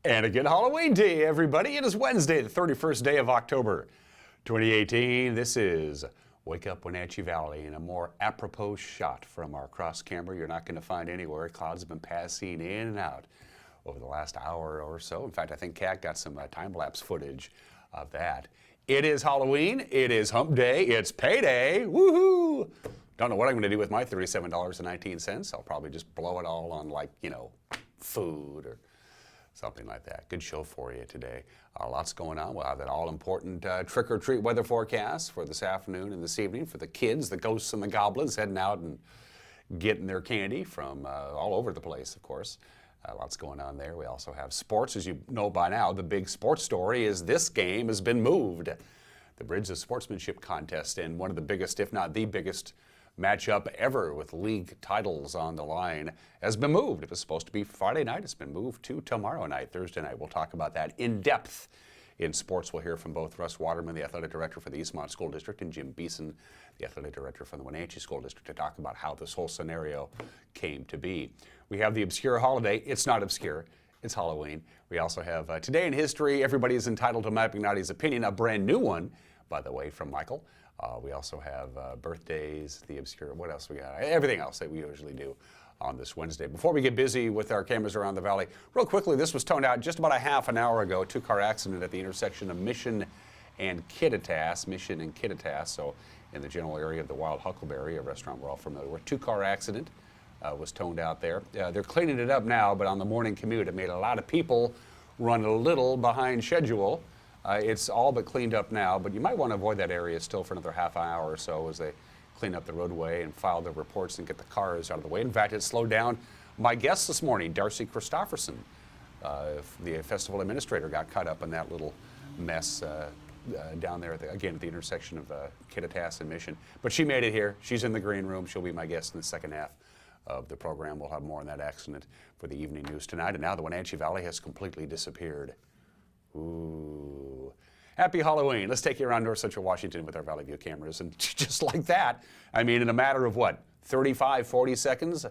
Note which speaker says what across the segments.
Speaker 1: And again, Halloween Day, everybody. It is Wednesday, the 31st day of October, 2018. This is Wake Up Wenatchee Valley, and a more apropos shot from our cross camera you're not going to find anywhere. Clouds have been passing in and out over the last hour or so. In fact, I think Kat got some time-lapse footage of that. It is Halloween. It is Hump Day. It's payday. Woohoo! Don't know what I'm going to do with my $37.19. I'll probably just blow it all on, like, food or something like that. Good show for you today. Lots going on. We'll have that all-important trick-or-treat weather forecast for this afternoon and this evening for the kids, the ghosts and the goblins heading out and getting their candy from all over the place, of course. Lots going on there. We also have sports. As you know by now, the big sports story is this game has been moved. The Bridge of Sportsmanship contest, and one of the biggest, if not the biggest, matchup ever with league titles on the line has been moved. It was supposed to be Friday night. It's been moved to tomorrow night, Thursday night. We'll talk about that in depth. In sports, we'll hear from both Russ Waterman, the athletic director for the Eastmont School District, and Jim Beeson, the athletic director for the Wenatchee School District, to talk about how this whole scenario came to be. We have the obscure holiday. It's not obscure. It's Halloween. We also have Today in History. Everybody is entitled to Mike McNally's opinion, a brand new one, by the way, from Michael. We also have birthdays, the obscure, what else we got? Everything else that we usually do on this Wednesday. Before we get busy with our cameras around the valley, real quickly, this was toned out just about a half an hour ago. A two-car accident at the intersection of Mission and Kittitas, so in the general area of the Wild Huckleberry, a restaurant we're all familiar with. Two-car accident was toned out there. They're cleaning it up now, but on the morning commute, it made a lot of people run a little behind schedule. It's all but cleaned up now, but you might want to avoid that area still for another half hour or so as they clean up the roadway and file the reports and get the cars out of the way. In fact, it slowed down. My guest this morning, Darci Christoferson, the festival administrator, got caught up in that little mess down there, at the intersection of Kittitas and Mission. But she made it here. She's in the green room. She'll be my guest in the second half of the program. We'll have more on that accident for the evening news tonight. And now the Wenatchee Valley has completely disappeared. Ooh. Happy Halloween. Let's take you around North Central Washington with our Valley View cameras. And just like that, I mean, in a matter of what, 35, 40 seconds,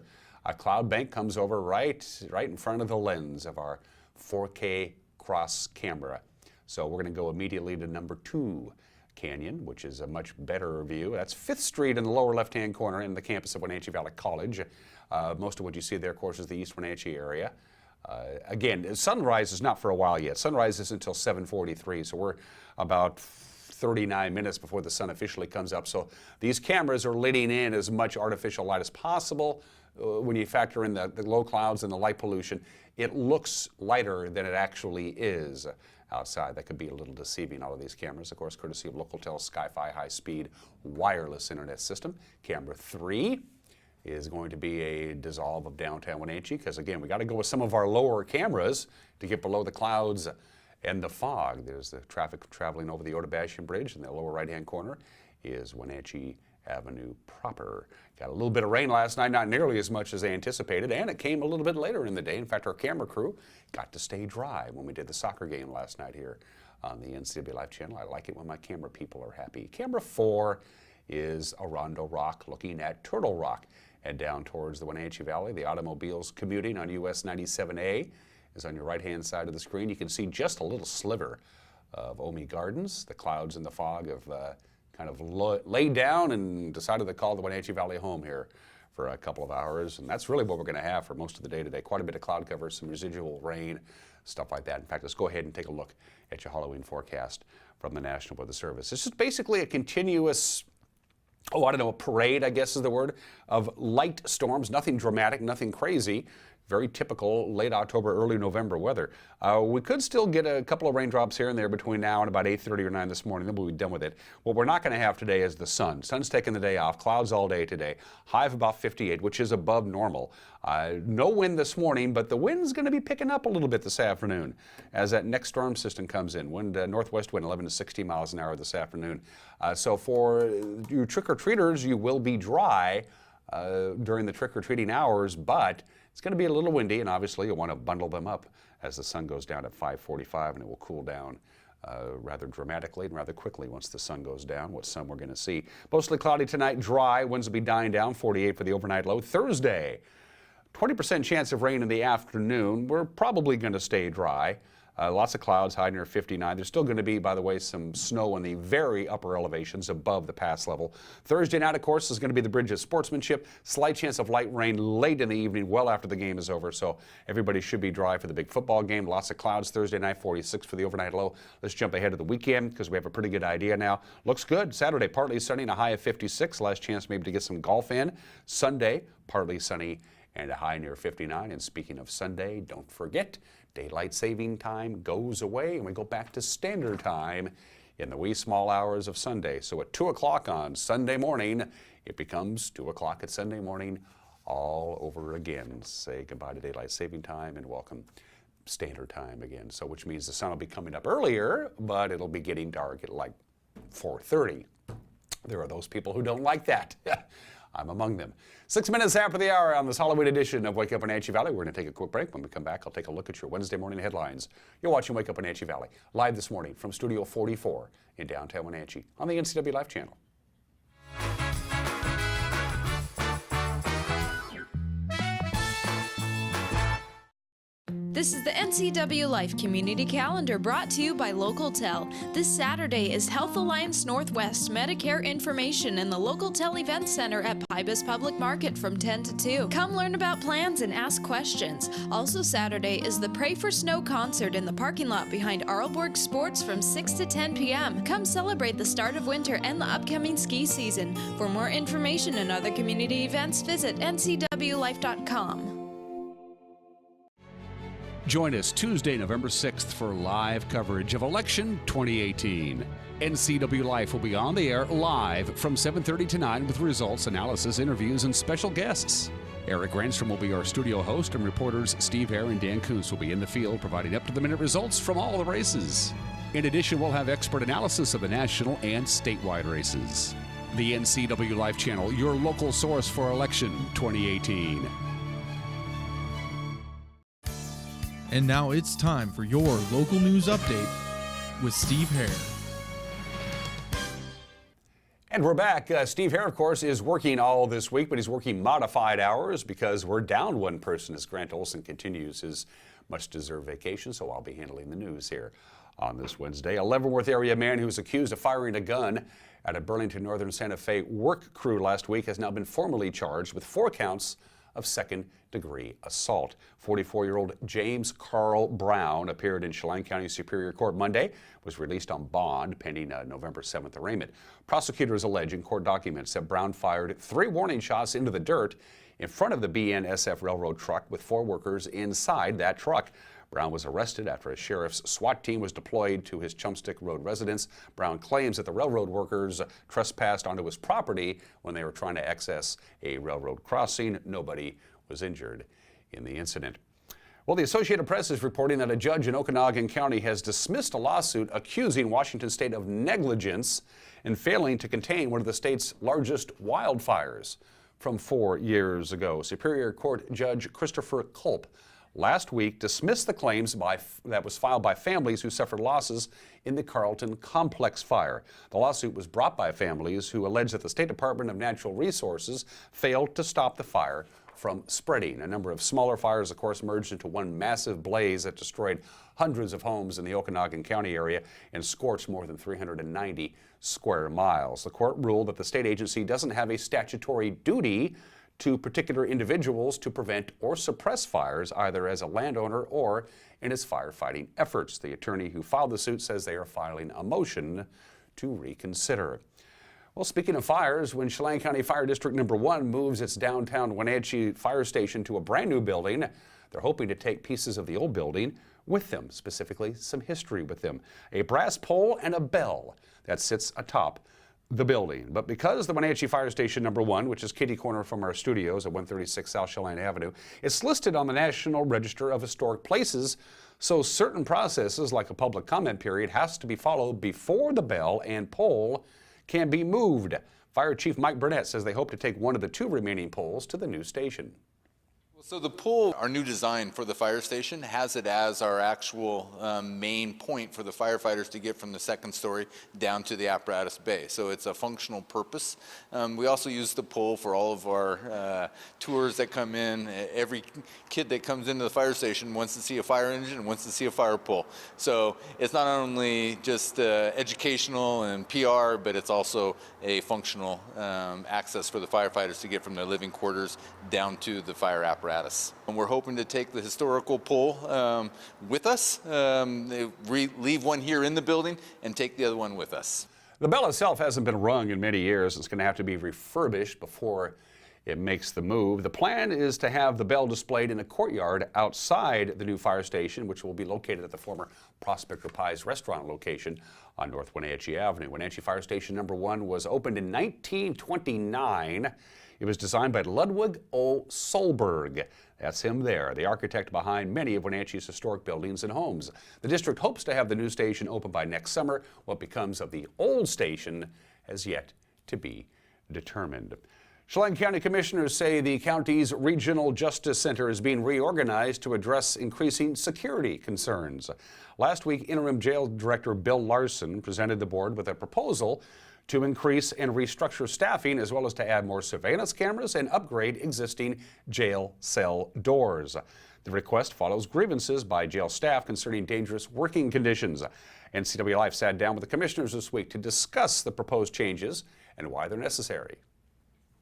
Speaker 1: a cloud bank comes over right in front of the lens of our 4K cross camera. So we're going to go immediately to number 2 Canyon, which is a much better view. That's 5th Street in the lower left-hand corner in the campus of Wenatchee Valley College. Most of what you see there, of course, is the East Wenatchee area. Again, sunrise is not for a while yet. Sunrise isn't until 7:43, so we're about 39 minutes before the sun officially comes up. So these cameras are letting in as much artificial light as possible. When you factor in the low clouds and the light pollution, it looks lighter than it actually is outside. That could be a little deceiving, all of these cameras, of course, courtesy of Localtel Sky-Fi high-speed wireless internet system. Camera 3 is going to be a dissolve of downtown Wenatchee, because again, we got to go with some of our lower cameras to get below the clouds and the fog. There's the traffic traveling over the Otabashian Bridge. In the lower right-hand corner is Wenatchee Avenue proper. Got a little bit of rain last night, not nearly as much as they anticipated, and it came a little bit later in the day. In fact, our camera crew got to stay dry when we did the soccer game last night here on the NCW Live channel. I like it when my camera people are happy. Camera 4 is Arundel Rock, looking at Turtle Rock. Head down towards the Wenatchee Valley. The automobiles commuting on US 97A is on your right-hand side of the screen. You can see just a little sliver of Omi Gardens. The clouds and the fog have kind of laid down and decided to call the Wenatchee Valley home here for a couple of hours. And that's really what we're going to have for most of the day today. Quite a bit of cloud cover, some residual rain, stuff like that. In fact, let's go ahead and take a look at your Halloween forecast from the National Weather Service. This is basically a continuous, a parade, I guess is the word, of light storms. Nothing dramatic, nothing crazy. Very typical late October, early November weather. We could still get a couple of raindrops here and there between now and about 8:30 or 9 this morning. Then we'll be done with it. What we're not going to have today is the sun. Sun's taking the day off. Clouds all day today. High of about 58, which is above normal. No wind this morning, but the wind's going to be picking up a little bit this afternoon as that next storm system comes in. Northwest wind 11 to 16 miles an hour this afternoon. So for you trick-or-treaters, you will be dry during the trick-or-treating hours, but it's going to be a little windy, and obviously you'll want to bundle them up as the sun goes down at 5:45, and it will cool down rather dramatically and rather quickly once the sun goes down. What sun we're going to see. Mostly cloudy tonight, dry. Winds will be dying down, 48 for the overnight low. Thursday, 20% chance of rain in the afternoon. We're probably going to stay dry. Lots of clouds, high near 59. There's still going to be, by the way, some snow in the very upper elevations above the pass level. Thursday night, of course, is going to be the Bridge of Sportsmanship. Slight chance of light rain late in the evening, well after the game is over. So everybody should be dry for the big football game. Lots of clouds Thursday night, 46 for the overnight low. Let's jump ahead to the weekend because we have a pretty good idea now. Looks good. Saturday, partly sunny and a high of 56. Last chance maybe to get some golf in. Sunday, partly sunny and a high near 59. And speaking of Sunday, don't forget, daylight saving time goes away and we go back to standard time in the wee small hours of Sunday. So at 2 o'clock on Sunday morning, it becomes 2 o'clock at Sunday morning all over again. Say goodbye to daylight saving time and welcome standard time again. So which means the sun will be coming up earlier, but it'll be getting dark at like 4:30. There are those people who don't like that. I'm among them. 6 minutes after the hour on this Halloween edition of Wake Up Wenatchee Valley. We're going to take a quick break. When we come back, I'll take a look at your Wednesday morning headlines. You're watching Wake Up Wenatchee Valley, live this morning from Studio 44 in downtown Wenatchee on the NCW Life channel.
Speaker 2: This is the NCW Life Community Calendar brought to you by LocalTel. This Saturday is Health Alliance Northwest Medicare information in the LocalTel Event Center at Pybus Public Market from 10 to 2. Come learn about plans and ask questions. Also Saturday is the Pray for Snow concert in the parking lot behind Arlborg Sports from 6 to 10 p.m. Come celebrate the start of winter and the upcoming ski season. For more information and other community events, visit ncwlife.com.
Speaker 1: Join us Tuesday, November 6th for live coverage of Election 2018. NCW Life will be on the air live from 7:30 to 9 with results, analysis, interviews, and special guests. Eric Granstrom will be our studio host, and reporters Steve Hare and Dan Kuntz will be in the field providing up-to-the-minute results from all the races. In addition, we'll have expert analysis of the national and statewide races. The NCW Life channel, your local source for Election 2018.
Speaker 3: And now it's time for your local news update with Steve Hare.
Speaker 1: And we're back. Steve Hare, of course, is working all this week, but he's working modified hours because we're down one person as Grant Olson continues his much-deserved vacation, so I'll be handling the news here on this Wednesday. A Leavenworth area man who was accused of firing a gun at a Burlington Northern Santa Fe work crew last week has now been formally charged with 4 counts of second-degree assault. 44-year-old James Carl Brown appeared in Chelan County Superior Court Monday, was released on bond pending a November 7th arraignment. Prosecutors allege in court documents that Brown fired 3 warning shots into the dirt in front of the BNSF railroad truck with 4 workers inside that truck. Brown was arrested after a sheriff's SWAT team was deployed to his Chumstick Road residence. Brown claims that the railroad workers trespassed onto his property when they were trying to access a railroad crossing. Nobody was injured in the incident. Well, the Associated Press is reporting that a judge in Okanagan County has dismissed a lawsuit accusing Washington State of negligence in failing to contain one of the state's largest wildfires from 4 years ago. Superior Court Judge Christopher Culp last week dismissed the claims that was filed by families who suffered losses in the Carlton Complex fire. The lawsuit was brought by families who allege that the State Department of Natural Resources failed to stop the fire from spreading. A number of smaller fires, of course, merged into one massive blaze that destroyed hundreds of homes in the Okanagan County area and scorched more than 390 square miles. The court ruled that the state agency doesn't have a statutory duty to particular individuals to prevent or suppress fires, either as a landowner or in its firefighting efforts. The attorney who filed the suit says they are filing a motion to reconsider. Well, speaking of fires, when Chelan County Fire District Number 1 moves its downtown Wenatchee fire station to a brand new building, they're hoping to take pieces of the old building with them, specifically some history with them. A brass pole and a bell that sits atop the building. But because the Wenatchee Fire Station Number 1, which is kitty corner from our studios at 136 South Chelan Avenue, it's listed on the National Register of Historic Places, so certain processes like a public comment period has to be followed before the bell and pole can be moved. Fire Chief Mike Burnett says they hope to take one of the 2 remaining poles to the new station.
Speaker 4: So the pool, our new design for the fire station, has it as our actual main point for the firefighters to get from the second story down to the apparatus bay. So it's a functional purpose. We also use the pool for all of our tours that come in. Every kid that comes into the fire station wants to see a fire engine and wants to see a fire pool. So it's not only just educational and PR, but it's also a functional access for the firefighters to get from their living quarters down to the fire apparatus. And we're hoping to take the historical pole with us, leave one here in the building, and take the other one with us.
Speaker 1: The bell itself hasn't been rung in many years. It's going to have to be refurbished before it makes the move. The plan is to have the bell displayed in a courtyard outside the new fire station, which will be located at the former Prospector Pies restaurant location on North Wenatchee Avenue. Wenatchee Fire Station number 1 was opened in 1929. It was designed by Ludwig O. Solberg. That's him there, the architect behind many of Wenatchee's historic buildings and homes. The district hopes to have the new station open by next summer. What becomes of the old station has yet to be determined. Chelan County Commissioners say the county's Regional Justice Center is being reorganized to address increasing security concerns. Last week, Interim Jail Director Bill Larson presented the board with a proposal to increase and restructure staffing, as well as to add more surveillance cameras and upgrade existing jail cell doors. The request follows grievances by jail staff concerning dangerous working conditions. NCW Life sat down with the commissioners this week to discuss the proposed changes and why they're necessary.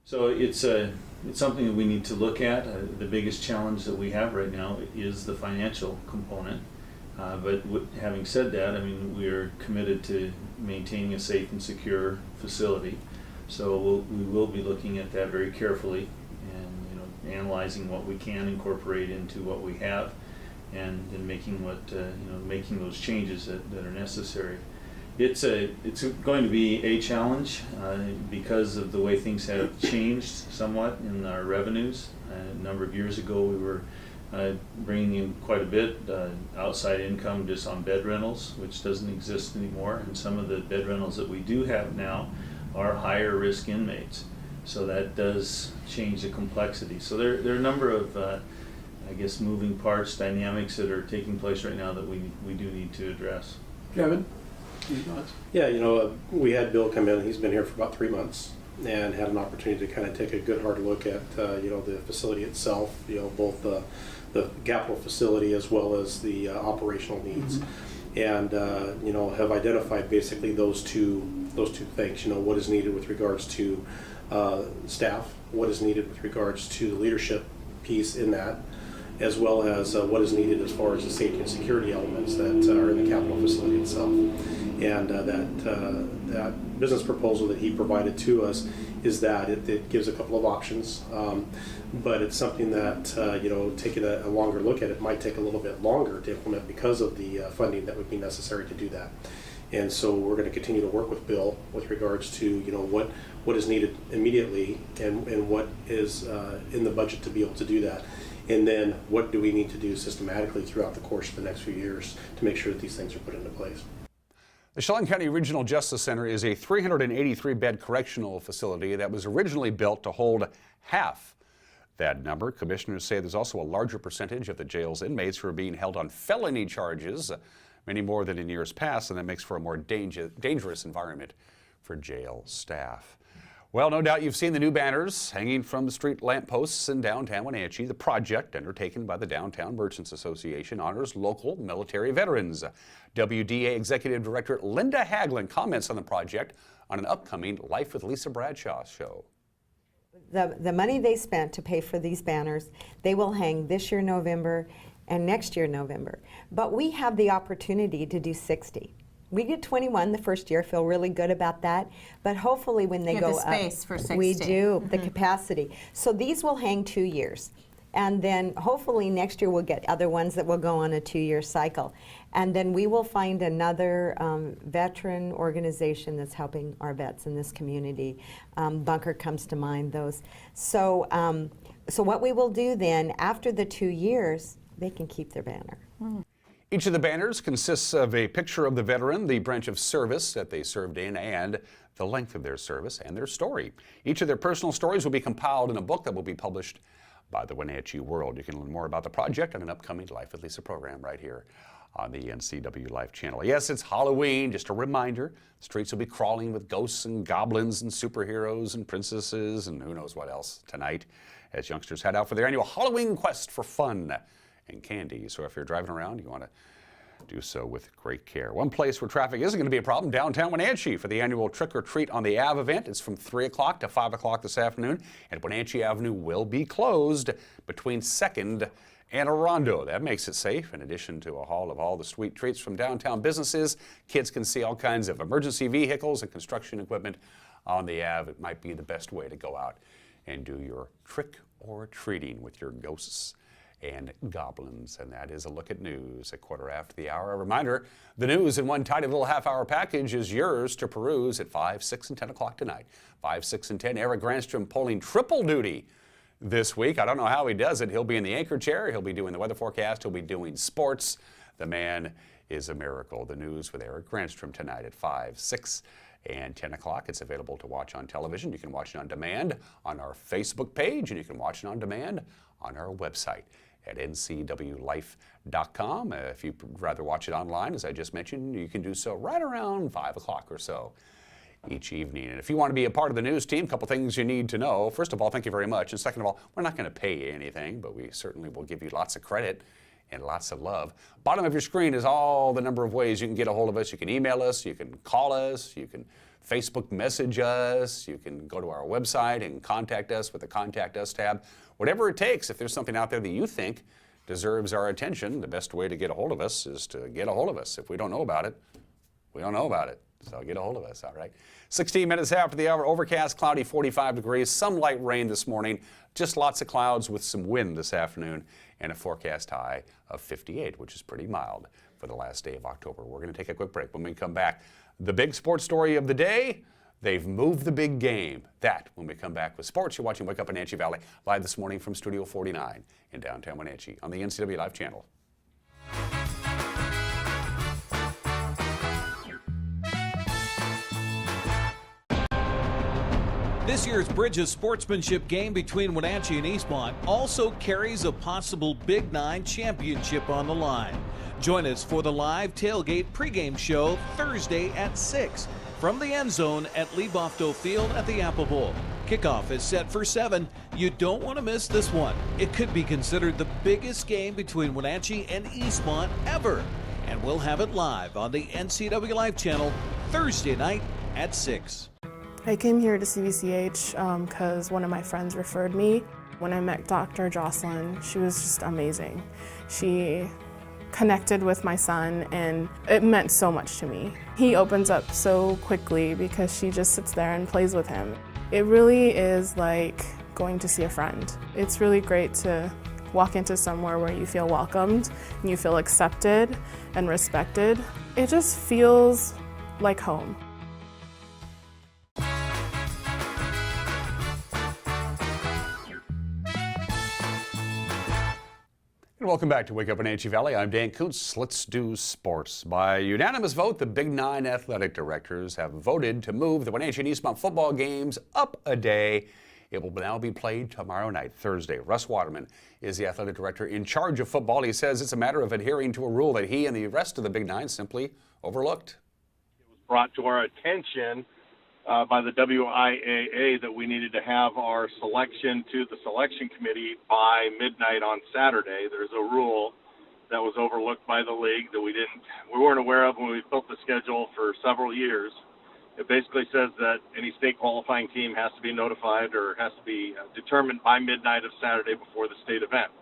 Speaker 5: So it's something that we need to look at. The biggest challenge that we have right now is the financial component. But having said that, I mean, we are committed to maintaining a safe and secure facility. So we will be looking at that very carefully and analyzing what we can incorporate into what we have, and making making those changes that are necessary. It's going to be a challenge because of the way things have changed somewhat in our revenues. A number of years ago, we were bringing in quite a bit outside income just on bed rentals, which doesn't exist anymore. And some of the bed rentals that we do have now are higher risk inmates. So that does change the complexity. So there are a number of, I guess, moving parts, dynamics that are taking place right now that we do need to address.
Speaker 6: Kevin? Yeah, we had Bill come in. He's been here for about 3 months and had an opportunity to kind of take a good hard look at the facility itself, both the capital facility as well as the operational needs, and have identified basically those two things. What is needed with regards to staff, what is needed with regards to the leadership piece in that, as well as what is needed as far as the safety and security elements that are in the capital facility itself. And that business proposal that he provided to us is that it gives a couple of options, but it's something that taking a longer look at it might take a little bit longer to implement because of the funding that would be necessary to do that. And so we're going to continue to work with Bill with regards to what is needed immediately and what is in the budget to be able to do that. And then what do we need to do systematically throughout the course of the next few years to make sure that these things are put into place.
Speaker 1: The Chelan County Regional Justice Center is a 383-bed correctional facility that was originally built to hold half that number. Commissioners say there's also a larger percentage of the jail's inmates who are being held on felony charges, many more than in years past, and that makes for a more dangerous environment for jail staff. Well, no doubt you've seen the new banners hanging from the street lampposts in downtown Wenatchee. The project, undertaken by the Downtown Merchants Association, honors local military veterans. WDA Executive Director Linda Haglund comments on the project on an upcoming Life with Lisa Bradshaw show.
Speaker 7: The money they spent to pay for these banners, they will hang this year November and next year November. But we have the opportunity to do 60. We did 21 the first year, feel really good about that, but hopefully when they go
Speaker 8: the space
Speaker 7: up,
Speaker 8: for 60.
Speaker 7: we do, the capacity. So these will hang 2 years. And then hopefully next year we'll get other ones that will go on a 2-year cycle. And then we will find another veteran organization that's helping our vets in this community. Bunker comes to mind, those. So, so what we will do then, after the 2 years, they can keep their banner.
Speaker 1: Each of the banners consists of a picture of the veteran, the branch of service that they served in, and the length of their service and their story. Each of their personal stories will be compiled in a book that will be published by the Wenatchee World. You can learn more about the project on an upcoming Life with Lisa program right here on the NCW Life channel. Yes, it's Halloween. Just a reminder, the streets will be crawling with ghosts and goblins and superheroes and princesses and who knows what else tonight as youngsters head out for their annual Halloween quest for fun and candy. So if you're driving around, you want to do so with great care. One place where traffic isn't going to be a problem, downtown Wenatchee for the annual Trick or Treat on the Ave event. It's from 3 o'clock to 5 o'clock this afternoon, and Wenatchee Avenue will be closed between 2nd and Orondo. That makes it safe. In addition to a haul of all the sweet treats from downtown businesses, kids can see all kinds of emergency vehicles and construction equipment on the Ave. It might be the best way to go out and do your trick or treating with your ghosts and goblins. And that is a look at news at 1:15. A reminder, the news in one tidy little half-hour package is yours to peruse at 5, 6, and 10 o'clock tonight. 5, 6, and 10, Eric Granstrom pulling triple duty this week. I don't know how he does it. He'll be in the anchor chair. He'll be doing the weather forecast. He'll be doing sports. The man is a miracle. The news with Eric Granstrom tonight at 5, 6, and 10 o'clock. It's available to watch on television. You can watch it on demand on our Facebook page, and you can watch it on demand on our website at ncwlife.com. If you'd rather watch it online, as I just mentioned, you can do so right around 5 o'clock or so each evening. And if you want to be a part of the news team, a couple things you need to know. First of all, thank you very much. And second of all, we're not going to pay you anything, but we certainly will give you lots of credit and lots of love. Bottom of your screen is all the number of ways you can get a hold of us. You can email us, you can call us, you can Facebook message us, you can go to our website and contact us with the Contact Us tab. Whatever it takes, if there's something out there that you think deserves our attention, the best way to get a hold of us is to get a hold of us. If we don't know about it, we don't know about it. So get a hold of us, all right? 16 minutes after the hour, overcast, cloudy, 45 degrees, some light rain this morning, just lots of clouds with some wind this afternoon, and a forecast high of 58, which is pretty mild for the last day of October. We're going to take a quick break. When we come back, the big sports story of the day, they've moved the big game. That when we come back with sports. You're watching Wake Up Wenatchee Valley live this morning from Studio 49 in downtown Wenatchee on the NCW Live channel.
Speaker 8: This year's Bridge of Sportsmanship game between Wenatchee and Eastmont also carries a possible Big Nine championship on the line. Join us for the live tailgate pregame show Thursday at 6 from the end zone at Lebofto Field at the Apple Bowl. Kickoff is set for 7. You don't want to miss this one. It could be considered the biggest game between Wenatchee and Eastmont ever. And we'll have it live on the NCW Live channel Thursday night at 6.
Speaker 9: I came here to CVCH because one of my friends referred me. When I met Dr. Jocelyn, she was just amazing. She connected with my son, and it meant so much to me. He opens up so quickly because she just sits there and plays with him. It really is like going to see a friend. It's really great to walk into somewhere where you feel welcomed and you feel accepted and respected. It just feels like home.
Speaker 1: And welcome back to Wake Up Wenatchee Valley. I'm Dan Kuntz. Let's do sports. By unanimous vote, the Big Nine athletic directors have voted to move the Wenatchee and Eastmont football games up a day. It will now be played tomorrow night, Thursday. Russ Waterman is the athletic director in charge of football. He says it's a matter of adhering to a rule that he and the rest of the Big Nine simply overlooked.
Speaker 10: It was brought to our attention by the WIAA that we needed to have our selection to the selection committee by midnight on Saturday. There's a rule that was overlooked by the league that we weren't aware of when we built the schedule for several years. It basically says that any state qualifying team has to be notified or has to be determined by midnight of Saturday before the state event.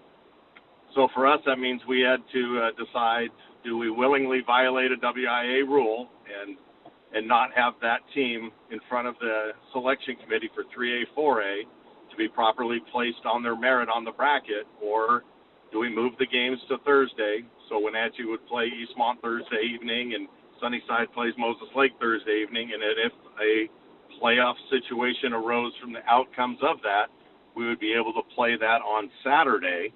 Speaker 10: So for us, that means we had to decide, do we willingly violate a WIAA rule and not have that team in front of the selection committee for 3A, 4A to be properly placed on their merit on the bracket, or do we move the games to Thursday? So Wenatchee would play Eastmont Thursday evening and Sunnyside plays Moses Lake Thursday evening, and if a playoff situation arose from the outcomes of that, we would be able to play that on Saturday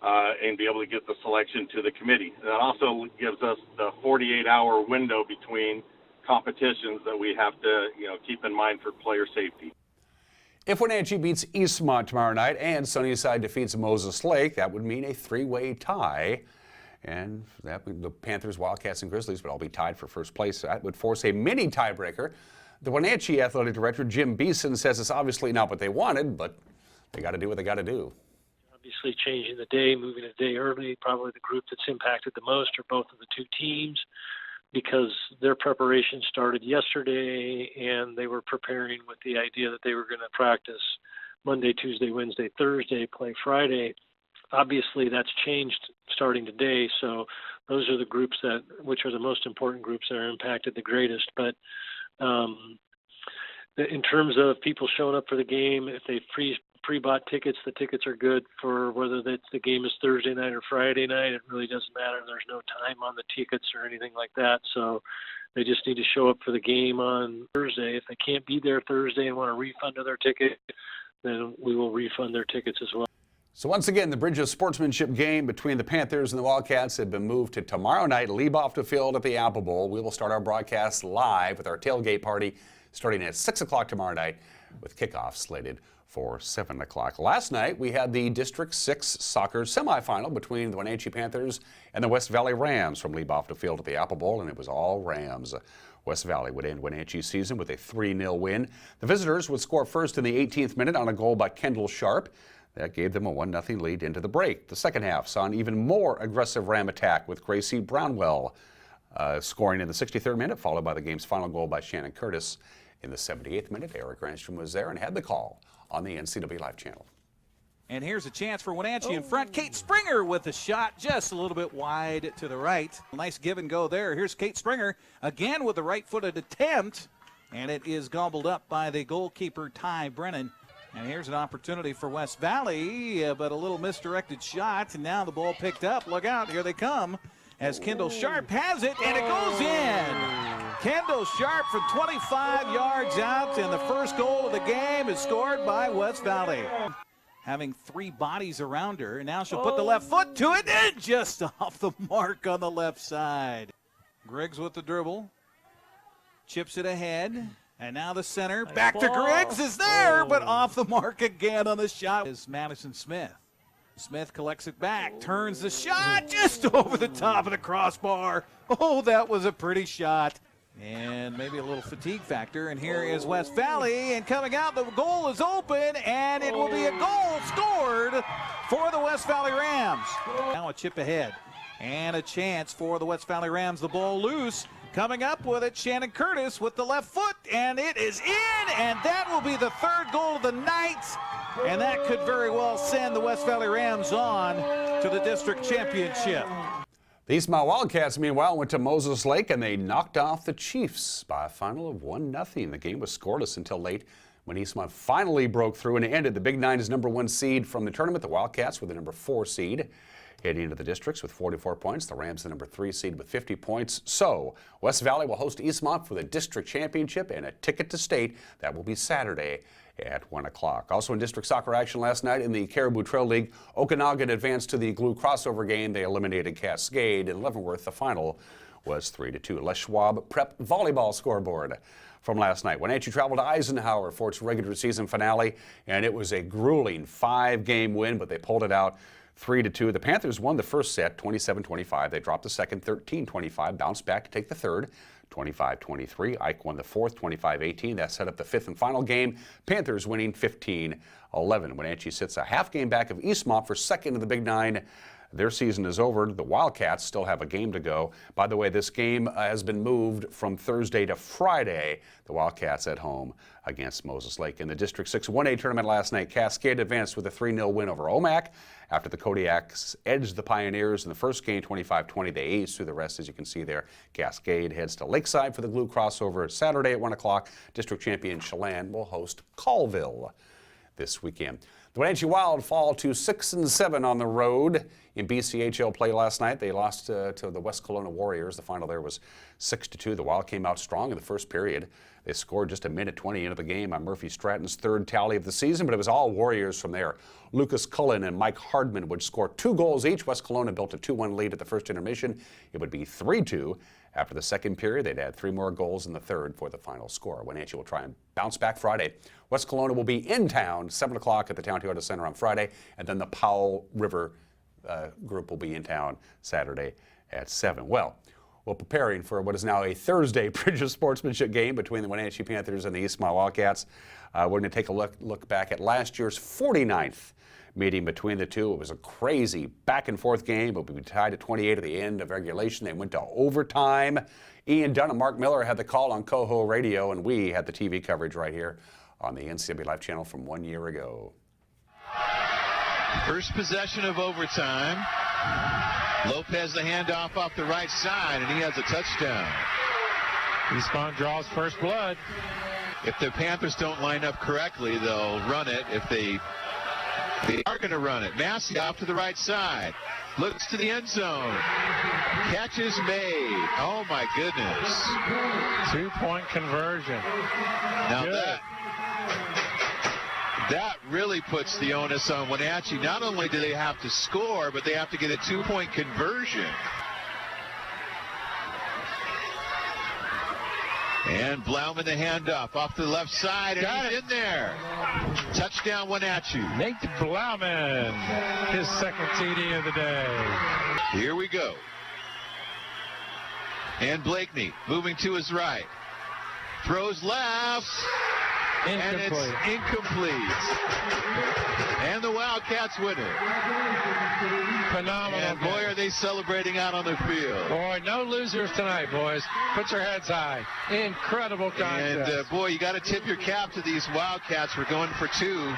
Speaker 10: and be able to get the selection to the committee. That also gives us the 48-hour window between competitions that we have to, keep in mind for player safety.
Speaker 1: If Wenatchee beats Eastmont tomorrow night and Sunnyside defeats Moses Lake, that would mean a three-way tie. And that would, the Panthers, Wildcats, and Grizzlies would all be tied for first place. That would force a mini tiebreaker. The Wenatchee Athletic Director, Jim Beeson, says it's obviously not what they wanted, but they got to do what they got to do.
Speaker 11: Obviously, changing the day, moving a day early, probably the group that's impacted the most are both of the two teams, because their preparation started yesterday and they were preparing with the idea that they were going to practice Monday, Tuesday, Wednesday, Thursday, play Friday. Obviously, that's changed starting today, so those are the groups which are the most important groups that are impacted the greatest. But in terms of people showing up for the game, if they pre-bought tickets, the tickets are good for whether the game is Thursday night or Friday night. It really doesn't matter. There's no time on the tickets or anything like that. So they just need to show up for the game on Thursday. If they can't be there Thursday and want a refund of their ticket, then we will refund their tickets as well.
Speaker 1: So once again, the Bridges Sportsmanship game between the Panthers and the Wildcats had been moved to tomorrow night, Leib-Ofta Field at the Apple Bowl. We will start our broadcast live with our tailgate party starting at 6 o'clock tomorrow night, with kickoff slated for 7 o'clock. Last night, we had the District 6 soccer semifinal between the Wenatchee Panthers and the West Valley Rams from Leib-Ofta Field at the Apple Bowl, and it was all Rams. West Valley would end Wenatchee's season with a 3-0 win. The visitors would score first in the 18th minute on a goal by Kendall Sharp. That gave them a 1-0 lead into the break. The second half saw an even more aggressive Ram attack with Gracie Brownwell scoring in the 63rd minute, followed by the game's final goal by Shannon Curtis in the 78th minute. Eric Granstrom was there and had the call on the NCW Live channel.
Speaker 8: And here's a chance for Wenatchee in front. Kate Springer with a shot just a little bit wide to the right. Nice give and go there. Here's Kate Springer again with the right-footed attempt, and it is gobbled up by the goalkeeper Ty Brennan. And here's an opportunity for West Valley, but a little misdirected shot, and now the ball picked up. Look out, here they come, as Kendall Sharp has it, and it goes in. Kendall Sharp from 25 yards out, and the first goal of the game is scored by West Valley. Having three bodies around her, and now she'll put the left foot to it, and just off the mark on the left side. Griggs with the dribble, chips it ahead. And now the center, back to Griggs, is there, but off the mark again on the shot is Madison Smith. Smith collects it back, turns the shot just over the top of the crossbar. Oh, that was a pretty shot. And maybe a little fatigue factor. And here is West Valley, and coming out, the goal is open, and it will be a goal scored for the West Valley Rams. Now a chip ahead, and a chance for the West Valley Rams. The ball loose. Coming up with it, Shannon Curtis with the left foot, and it is in, and that will be the third goal of the night, and that could very well send the West Valley Rams on to the district championship.
Speaker 1: The Eastmont Wildcats, meanwhile, went to Moses Lake, and they knocked off the Chiefs by a final of 1-0. The game was scoreless until late, when Eastmont finally broke through and ended the Big Nine's #1 seed from the tournament. The Wildcats were the #4 seed. Heading into the districts with 44 points, the Rams the #3 seed with 50 points. So, West Valley will host Eastmont for the district championship and a ticket to state. That will be Saturday at 1 o'clock. Also in district soccer action last night in the Caribou Trail League, Okanagan advanced to the Glue crossover game. They eliminated Cascade and Leavenworth. The final was 3-2. Les Schwab Prep volleyball scoreboard from last night. Wenatchee traveled to Eisenhower for its regular season finale, and it was a grueling 5-game win, but they pulled it out 3-2. The Panthers won the first set, 27-25. They dropped the second, 13-25. Bounced back to take the third, 25-23. Ike won the fourth, 25-18. That set up the fifth and final game. Panthers winning 15-11. Wenatchee sits a half game back of Eastmont for second in the Big Nine. Their season is over. The Wildcats still have a game to go. By the way, this game has been moved from Thursday to Friday. The Wildcats at home against Moses Lake. In the District 6 1A tournament last night, Cascade advanced with a 3-0 win over Omak. After the Kodiaks edged the Pioneers in the first game, 25-20, they aced through the rest, as you can see there. Cascade heads to Lakeside for the Glue crossover Saturday at 1 o'clock. District champion Chelan will host Colville this weekend. The Wenatchee Wild fall to 6-7 on the road in BCHL play last night. They lost to the West Kelowna Warriors. The final there was 6-2. The Wild came out strong in the first period. They scored just a minute 20 into the game on Murphy Stratton's third tally of the season, but it was all Warriors from there. Lucas Cullen and Mike Hardman would score 2 goals each. West Kelowna built a 2-1 lead at the first intermission. It would be 3-2 after the second period. They'd add 3 more goals in the third for the final score. Wenatchee will try and bounce back Friday. West Kelowna will be in town 7 o'clock at the Town Toyota Center on Friday, and then the Powell River group will be in town Saturday at 7. Well, preparing for what is now a Thursday Bridges sportsmanship game between the Wenatchee Panthers and the East Mile Wildcats. We're going to take a look back at last year's 49th meeting between the two. It was a crazy back-and-forth game, but we were tied at 28 at the end of regulation. They went to overtime. Ian Dunn and Mark Miller had the call on Coho Radio, and we had the TV coverage right here on the NCW Life channel from 1 year ago.
Speaker 12: First possession of overtime. Lopez the handoff off the right side, and he has a touchdown.
Speaker 13: Eastmont draws first blood.
Speaker 12: If the Panthers don't line up correctly, they'll run it. If they are going to run it. Massey off to the right side. Looks to the end zone. Catch is made. Oh, my goodness.
Speaker 13: 2-point conversion.
Speaker 12: Now that really puts the onus on Wenatchee. Not only do they have to score, but they have to get a 2-point conversion. And Blauman the handoff off to the left side, and he's in there. Touchdown Wenatchee.
Speaker 13: Nate Blauman, his second TD of the day.
Speaker 12: Here we go. And Blakeney moving to his right. Throws left. And it's incomplete. And the Wildcats win it.
Speaker 13: Phenomenal.
Speaker 12: And boy, are they celebrating out on the field.
Speaker 13: Boy, no losers tonight, boys. Put your heads high. Incredible contest.
Speaker 12: And boy, you got to tip your cap to these Wildcats. We're going for 2.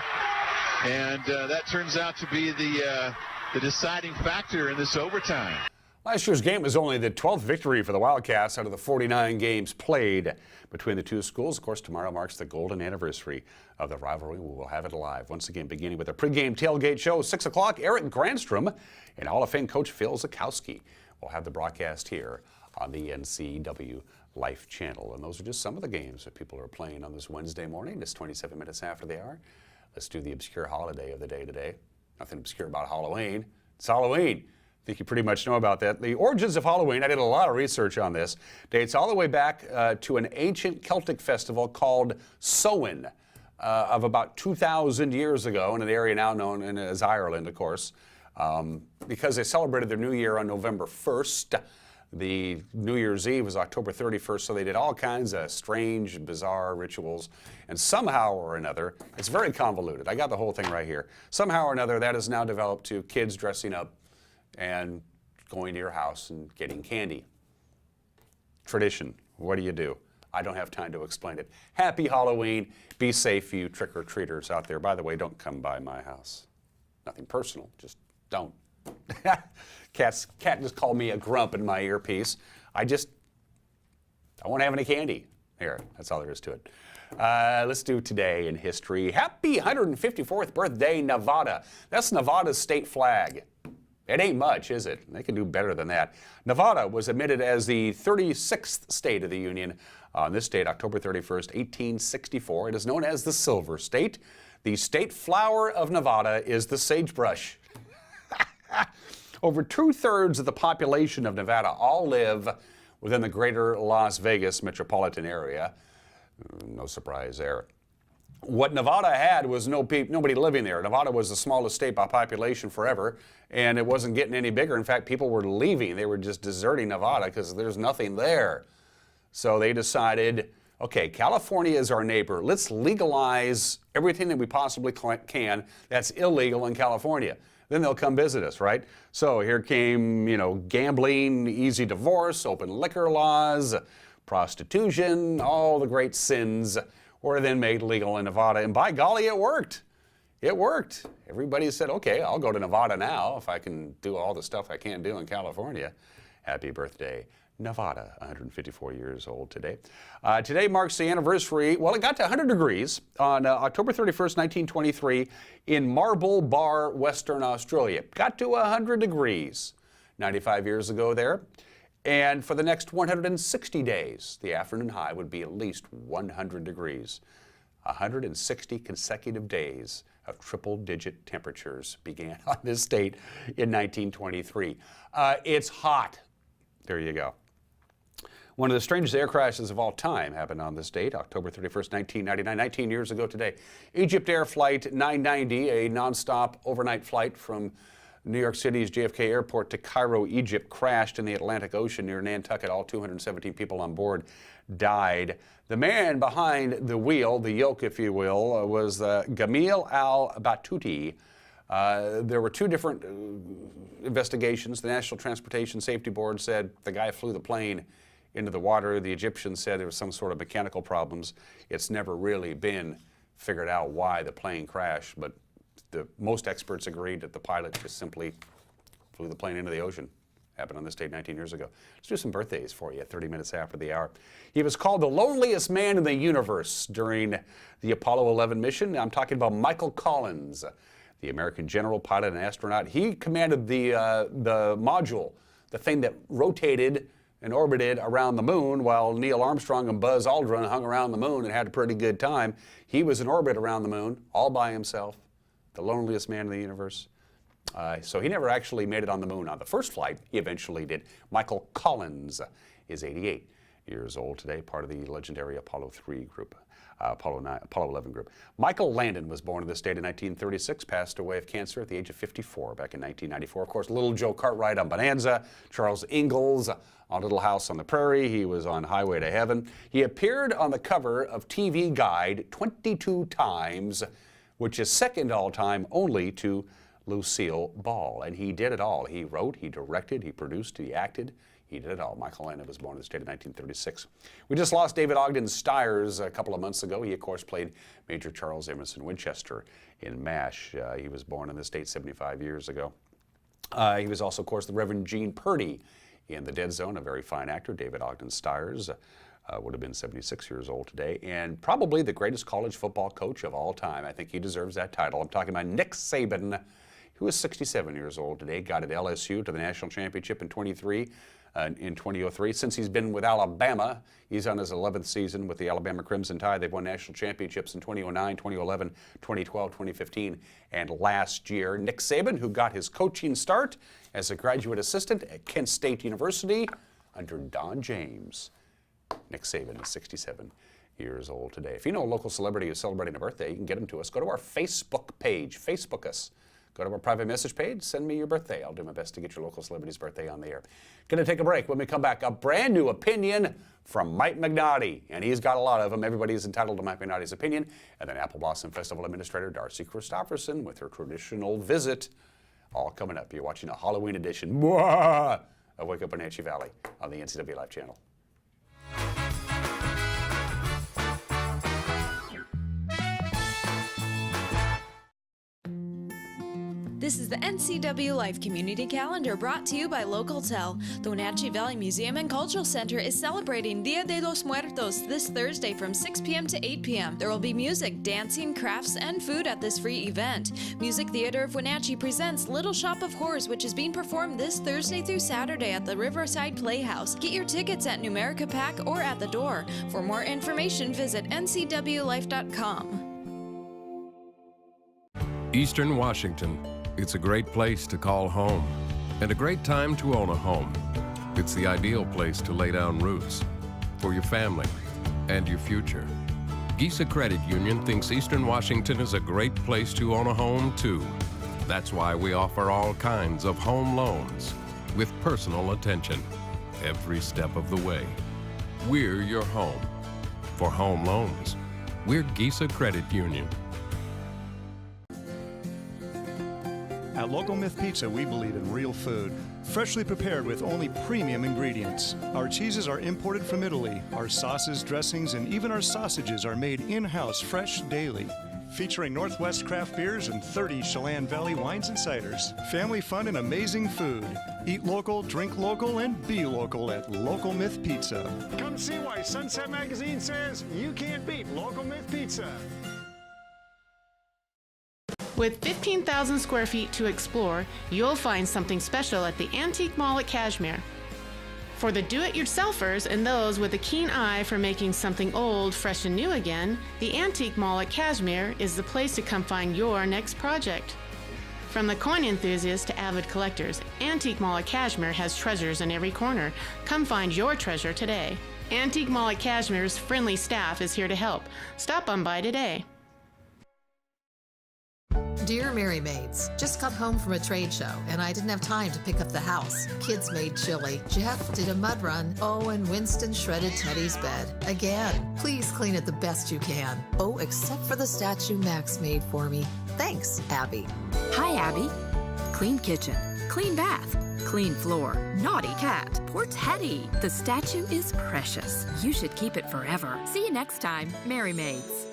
Speaker 12: And that turns out to be the deciding factor in this overtime.
Speaker 1: Last year's game was only the 12th victory for the Wildcats out of the 49 games played between the two schools. Of course, tomorrow marks the golden anniversary of the rivalry. We will have it live once again, beginning with a pregame tailgate show, 6 o'clock. Eric Granstrom and Hall of Fame coach Phil Zakowski will have the broadcast here on the NCW Life channel. And those are just some of the games that people are playing on this Wednesday morning. It's 27 minutes after the hour. Let's do the obscure holiday of the day today. Nothing obscure about Halloween. It's Halloween. I think you pretty much know about that. The origins of Halloween, I did a lot of research on this, dates all the way back to an ancient Celtic festival called Samhain of about 2,000 years ago in an area now known as Ireland, of course, because they celebrated their New Year on November 1st. The New Year's Eve was October 31st, so they did all kinds of strange, bizarre rituals. And somehow or another, it's very convoluted. I got the whole thing right here. Somehow or another, that has now developed to kids dressing up and going to your house and getting candy. Tradition. What do? I don't have time to explain it. Happy Halloween. Be safe, you trick-or-treaters out there. By the way, don't come by my house. Nothing personal. Just don't. Cat just called me a grump in my earpiece. I won't have any candy. Here, that's all there is to it. Let's do today in history. Happy 154th birthday, Nevada. That's Nevada's state flag. It ain't much, is it? They can do better than that. Nevada was admitted as the 36th state of the Union on this date, October 31st, 1864. It is known as the Silver State. The state flower of Nevada is the sagebrush. Over 2/3 of the population of Nevada all live within the greater Las Vegas metropolitan area. No surprise there. What Nevada had was nobody living there. Nevada was the smallest state by population forever, and it wasn't getting any bigger. In fact, people were leaving. They were just deserting Nevada because there's nothing there. So they decided, okay, California is our neighbor. Let's legalize everything that we possibly can that's illegal in California. Then they'll come visit us, right? So here came, gambling, easy divorce, open liquor laws, prostitution, all the great sins were then made legal in Nevada. And by golly, it worked. It worked. Everybody said, okay, I'll go to Nevada now if I can do all the stuff I can't do in California. Happy birthday, Nevada, 154 years old today. Today marks the anniversary, well, it got to 100 degrees on October 31st, 1923 in Marble Bar, Western Australia. Got to 100 degrees 95 years ago there. And for the next 160 days, the afternoon high would be at least 100 degrees. 160 consecutive days of triple-digit temperatures began on this state in 1923. It's hot. There you go. One of the strangest air crashes of all time happened on this date, October 31st, 1999, 19 years ago today. Egypt Air Flight 990, a nonstop overnight flight from New York City's JFK Airport to Cairo, Egypt, crashed in the Atlantic Ocean near Nantucket. All 217 people on board died. The man behind the wheel, the yoke, if you will, was Gamil al-Battuti. There were two different investigations. The National Transportation Safety Board said the guy flew the plane into the water. The Egyptians said there was some sort of mechanical problems. It's never really been figured out why the plane crashed, but most experts agreed that the pilot just simply flew the plane into the ocean. Happened on this date 19 years ago. Let's do some birthdays for you at 30 minutes after the hour. He was called the loneliest man in the universe during the Apollo 11 mission. I'm talking about Michael Collins, the American general, pilot, and astronaut. He commanded the module, the thing that rotated and orbited around the moon while Neil Armstrong and Buzz Aldrin hung around the moon and had a pretty good time. He was in orbit around the moon all by himself, the loneliest man in the universe. So he never actually made it on the moon on the first flight. He eventually did. Michael Collins is 88 years old today, part of the legendary Apollo 3 group. Apollo 11 group. Michael Landon was born in this state in 1936, passed away of cancer at the age of 54 back in 1994. Of course, Little Joe Cartwright on Bonanza, Charles Ingalls on Little House on the Prairie. He was on Highway to Heaven. He appeared on the cover of TV Guide 22 times, which is second all time only to Lucille Ball. And he did it all. He wrote, he directed, he produced, he acted. He did it all. Michael Landon was born in the state of 1936. We just lost David Ogden Stiers a couple of months ago. He, of course, played Major Charles Emerson Winchester in MASH. He was born in the state 75 years ago. He was also, of course, the Reverend Gene Purdy in The Dead Zone, a very fine actor. David Ogden Stiers would have been 76 years old today, and probably the greatest college football coach of all time. I think he deserves that title. I'm talking about Nick Saban, who is 67 years old today, got at LSU to the national championship in 2003. Since he's been with Alabama, he's on his 11th season with the Alabama Crimson Tide. They've won national championships in 2009, 2011, 2012, 2015, and last year. Nick Saban, who got his coaching start as a graduate assistant at Kent State University under Don James. Nick Saban is 67 years old today. If you know a local celebrity who's celebrating a birthday, you can get them to us. Go to our Facebook page. Facebook us. Go to our private message page, send me your birthday. I'll do my best to get your local celebrity's birthday on the air. Going to take a break. When we come back, a brand new opinion from Mike McNaughty. And he's got a lot of them. Everybody's entitled to Mike McNaughty's opinion. And then Apple Blossom Festival Administrator Darci Christoferson with her traditional visit. All coming up. You're watching a Halloween edition of Wake Up Wenatchee Valley on the NCW Live channel.
Speaker 2: This is the NCW Life Community Calendar brought to you by LocalTel. The Wenatchee Valley Museum and Cultural Center is celebrating Dia de los Muertos this Thursday from 6 p.m. to 8 p.m. There will be music, dancing, crafts, and food at this free event. Music Theater of Wenatchee presents Little Shop of Horrors, which is being performed this Thursday through Saturday at the Riverside Playhouse. Get your tickets at Numerica Pack or at the door. For more information, visit ncwlife.com.
Speaker 14: Eastern Washington. It's a great place to call home and a great time to own a home. It's the ideal place to lay down roots for your family and your future. Gisa Credit Union thinks Eastern Washington is a great place to own a home too. That's why we offer all kinds of home loans with personal attention every step of the way. We're your home. For home loans, we're Gisa Credit Union.
Speaker 15: At Local Myth Pizza, we believe in real food, freshly prepared with only premium ingredients. Our cheeses are imported from Italy. Our sauces, dressings, and even our sausages are made in-house fresh daily. featuring Northwest craft beers and 30 Chelan Valley wines and ciders. Family fun and amazing food. Eat local, drink local, and be local at Local Myth Pizza. Come see why Sunset Magazine says you can't beat Local Myth Pizza.
Speaker 16: With 15,000 square feet to explore, you'll find something special at the Antique Mall at Cashmere. For the do-it-yourselfers and those with a keen eye for making something old fresh and new again, the Antique Mall at Cashmere is the place to come find your next project. From the coin enthusiasts to avid collectors, Antique Mall at Cashmere has treasures in every corner. Come find your treasure today. Antique Mall at Cashmere's friendly staff is here to help. Stop on by today.
Speaker 17: Dear Mary Maids, just got home from a trade show and I didn't have time to pick up the house. Kids made chili. Jeff did a mud run. Oh, and Winston shredded Teddy's bed. Again, please clean it the best you can. Oh, except for the statue Max made for me. Thanks, Abby.
Speaker 18: Hi, Abby. Clean kitchen, clean bath, clean floor, naughty cat, poor Teddy. The statue is precious. You should keep it forever. See you next time, Mary Maids.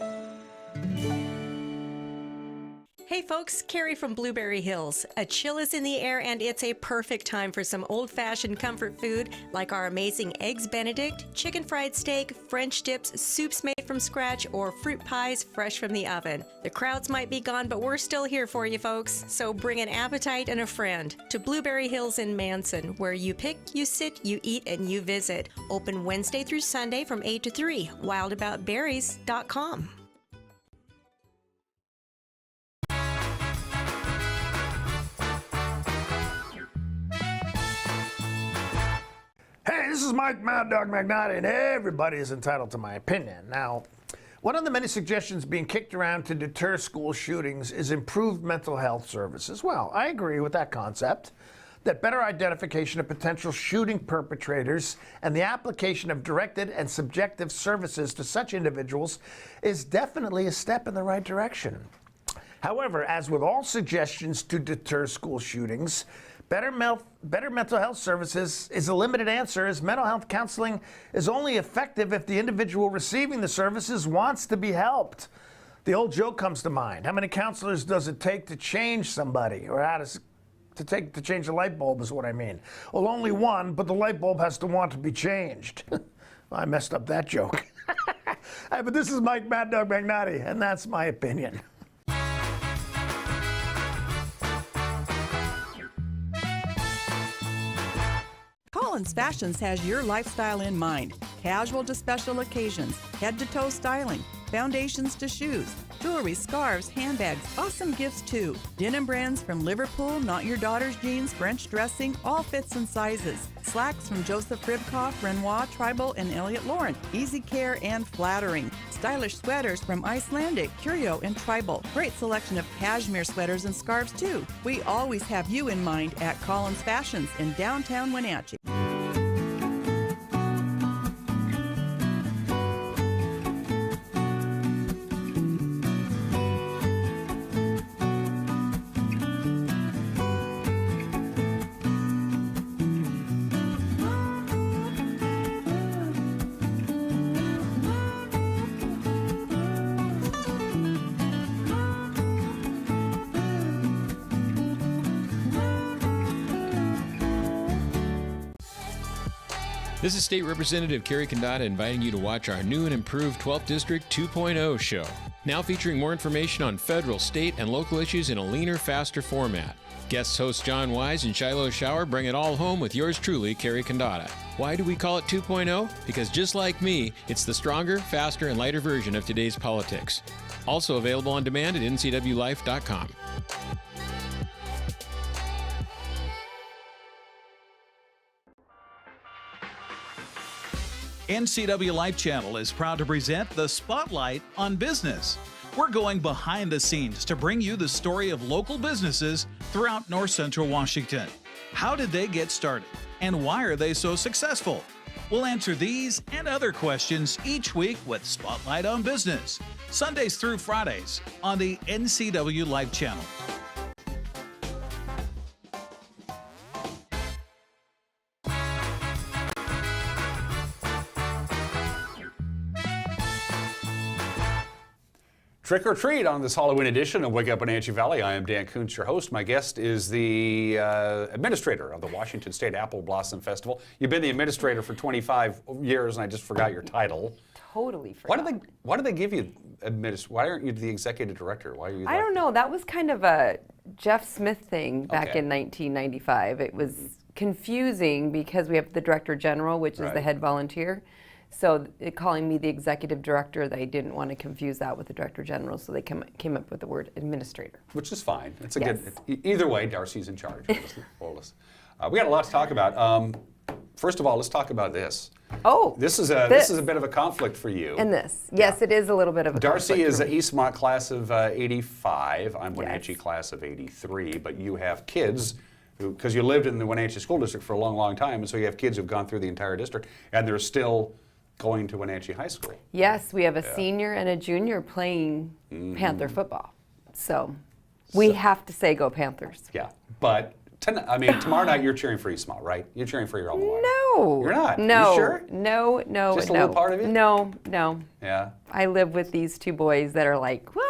Speaker 19: Hey folks, Carrie from Blueberry Hills. A chill is in the air and it's a perfect time for some old-fashioned comfort food like our amazing Eggs Benedict, chicken fried steak, French dips, soups made from scratch, or fruit pies fresh from the oven. The crowds might be gone, but we're still here for you folks. So bring an appetite and a friend to Blueberry Hills in Manson, where you pick, you sit, you eat, and you visit. Open Wednesday through Sunday from 8 to 3. wildaboutberries.com.
Speaker 20: Hey, this is Mike Mad Dog Magnotti, and everybody is entitled to my opinion. Now, one of the many suggestions being kicked around to deter school shootings is improved mental health services. Well, I agree with that concept, that better identification of potential shooting perpetrators and the application of directed and subjective services to such individuals is definitely a step in the right direction. However, as with all suggestions to deter school shootings, better mental health services is a limited answer, as mental health counseling is only effective if the individual receiving the services wants to be helped. The old joke comes to mind. How many counselors does it take to change somebody? Or how does it take to change a light bulb is what I mean. Well, only one, but the light bulb has to want to be changed. I messed up that joke. Hey, but this is Mike Mad Dog Magnotti, and that's my opinion.
Speaker 21: Collins Fashions has your lifestyle in mind. Casual to special occasions, head-to-toe styling, foundations to shoes, jewelry, scarves, handbags, awesome gifts too. Denim brands from Liverpool, Not Your Daughter's Jeans, French dressing, all fits and sizes. Slacks from Joseph Ribkoff, Renoir, Tribal, and Elliott Lauren. Easy care and flattering. Stylish sweaters from Icelandic, Curio, and Tribal. Great selection of cashmere sweaters and scarves too. We always have you in mind at Collins Fashions in downtown Wenatchee.
Speaker 22: This is State Representative Kerry Kandata inviting you to watch our new and improved 12th District 2.0 show. Now featuring more information on federal, state, and local issues in a leaner, faster format. Guest hosts John Wise and Shiloh Shower bring it all home with yours truly, Kerry Kandata. Why do we call it 2.0? Because just like me, it's the stronger, faster, and lighter version of today's politics. Also available on demand at ncwlife.com.
Speaker 8: NCW Life Channel is proud to present the Spotlight on Business. We're going behind the scenes to bring you the story of local businesses throughout North Central Washington. How did they get started? And why are they so successful? We'll answer these and other questions each week with Spotlight on Business, Sundays through Fridays on the NCW Life Channel.
Speaker 1: Trick or treat on this Halloween edition of Wake Up Wenatchee Valley. I am Dan Kuntz, your host. My guest is the administrator of the Washington State Apple Blossom Festival. You've been the administrator for 25 years, and I just forgot your title.
Speaker 3: Totally forgot.
Speaker 1: Why do they give you why aren't you the executive director? Why are you?
Speaker 3: I don't know. That was kind of a Jeff Smith thing back in 1995. It was confusing because we have the director general, which is the head volunteer. So calling me the executive director, they didn't want to confuse that with the director general, so they came up with the word administrator.
Speaker 1: Which is fine. It's a good. Either way, Darci's in charge. We got a lot to talk about. First of all, let's talk about this.
Speaker 3: Oh,
Speaker 1: this is a bit of a conflict for you.
Speaker 3: And this, yes, it is a little bit of a conflict.
Speaker 1: Darci is an Eastmont class of '85. I'm Wenatchee class of '83. But you have kids, because you lived in the Wenatchee School District for a long, long time, and so you have kids who've gone through the entire district, and they're still going to Wenatchee High School.
Speaker 3: Yes, we have a senior and a junior playing Panther football. So we have to say go Panthers.
Speaker 1: Yeah, but tomorrow night you're cheering for Eastmont, right? You're cheering for your alma mater.
Speaker 3: No.
Speaker 1: You're not?
Speaker 3: No.
Speaker 1: You sure?
Speaker 3: No.
Speaker 1: Just a little part of it?
Speaker 3: No.
Speaker 1: Yeah.
Speaker 3: I live with these two boys that are like, wah,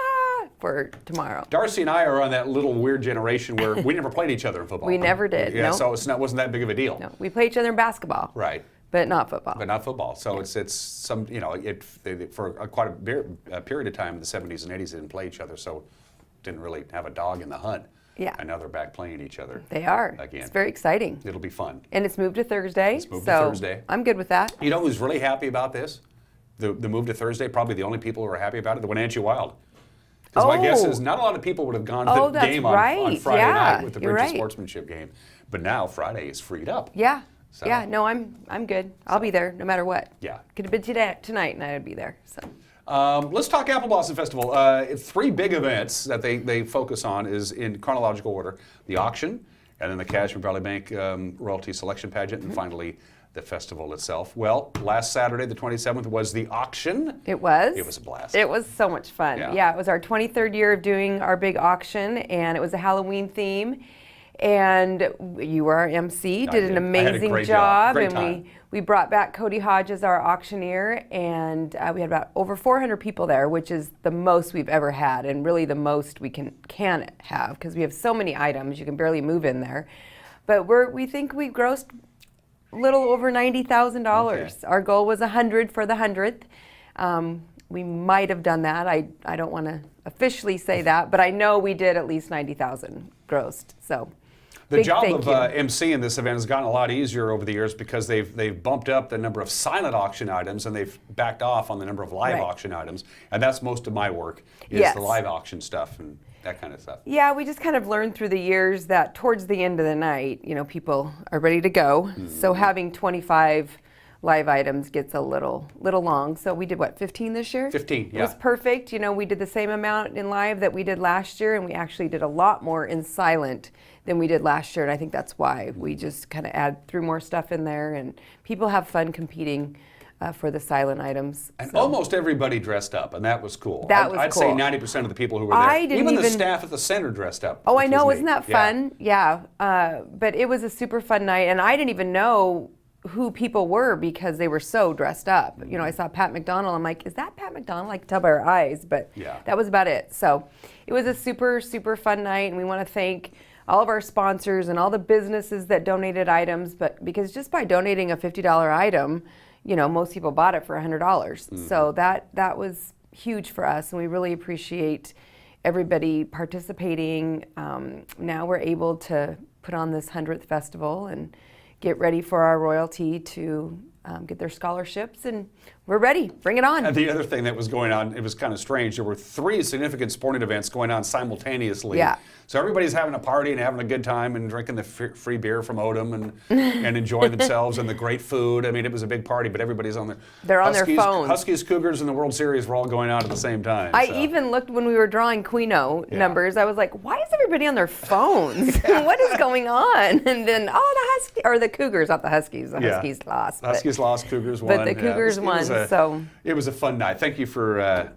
Speaker 3: for tomorrow.
Speaker 1: Darci and I are on that little weird generation where we never played each other in football.
Speaker 3: We never did.
Speaker 1: Yeah,
Speaker 3: no.
Speaker 1: so it wasn't that big of a deal.
Speaker 3: No, we play each other in basketball.
Speaker 1: Right.
Speaker 3: But not football.
Speaker 1: But not football. So it's some, for quite a period of time in the 70s and 80s, they didn't play each other, so didn't really have a dog in the hunt.
Speaker 3: Yeah.
Speaker 1: And now they're back playing each other.
Speaker 3: They are.
Speaker 1: Again.
Speaker 3: It's very exciting.
Speaker 1: It'll be fun.
Speaker 3: And it's moved to Thursday.
Speaker 1: It's moved to Thursday.
Speaker 3: I'm good with that.
Speaker 1: You know who's really happy about this? The move to Thursday, probably the only people who are happy about it, the Wenatchee Wild. Because my guess is not a lot of people would have gone to the game on Friday night with the Bridges Sportsmanship game. But now Friday is freed up.
Speaker 3: Yeah.
Speaker 1: So.
Speaker 3: Yeah, no, I'm good. I'll be there no matter what.
Speaker 1: Yeah.
Speaker 3: Could have been tonight and I'd be there. So.
Speaker 1: Let's talk Apple Blossom Festival. 3 big events that they focus on is in chronological order: the auction, and then the Cashmere Valley Bank royalty selection pageant, and finally the festival itself. Well, last Saturday, the 27th, was the auction.
Speaker 3: It was.
Speaker 1: It was a blast.
Speaker 3: It was so much fun. Yeah, it was our 23rd year of doing our big auction, and it was a Halloween theme. And you were our MC, did an amazing job. And we brought back Cody Hodge as our auctioneer, and we had about over 400 people there, which is the most we've ever had, and really the most we can have, because we have so many items, you can barely move in there. But we think we grossed a little over $90,000. Okay. Our goal was 100 for the 100th. We might have done that. I don't want to officially say that, but I know we did at least 90,000 grossed. So.
Speaker 1: The job of emceeing this event has gotten a lot easier over the years because they've bumped up the number of silent auction items and they've backed off on the number of live auction items. And that's most of my work is the live auction stuff and that kind of stuff. Yeah,
Speaker 3: we just kind of learned through the years that towards the end of the night, people are ready to go. So having 25 live items gets a little long. So we did 15 this year?
Speaker 1: 15, yeah.
Speaker 3: It was perfect. We did the same amount in live that we did last year, and we actually did a lot more in silent than we did last year, and I think that's why we just kind of threw more stuff in there, and people have fun competing for the silent items.
Speaker 1: And almost everybody dressed up, and that was cool.
Speaker 3: I'd
Speaker 1: say 90% of the people who were there, even the staff at the center dressed up.
Speaker 3: Oh, I know, isn't that fun? Yeah, but it was a super fun night, and I didn't even know who people were because they were so dressed up. I saw Pat McDonald. I'm like, is that Pat McDonald? I could tell by her eyes, but that was about it. So it was a super, super fun night, and we want to thank all of our sponsors and all the businesses that donated items, but because just by donating a $50 item, most people bought it for $100. So that was huge for us, and we really appreciate everybody participating. Now we're able to put on this 100th festival and get ready for our royalty to get their scholarships, and we're ready. Bring it on.
Speaker 1: And the other thing that was going on, it was kind of strange. There were 3 significant sporting events going on simultaneously.
Speaker 3: Yeah.
Speaker 1: So everybody's having a party and having a good time and drinking the free beer from Odom and enjoying themselves and the great food. I mean, it was a big party, but everybody's on
Speaker 3: They're on their phones.
Speaker 1: Huskies, Cougars, and the World Series were all going on at the same time.
Speaker 3: I even looked when we were drawing Quino numbers. I was like, why is everybody on their phones? What is going on? And then, the Cougars, not the Huskies. The Huskies lost.
Speaker 1: The Huskies lost, Cougars won.
Speaker 3: But the Cougars won, so.
Speaker 1: It was a fun night. Thank you for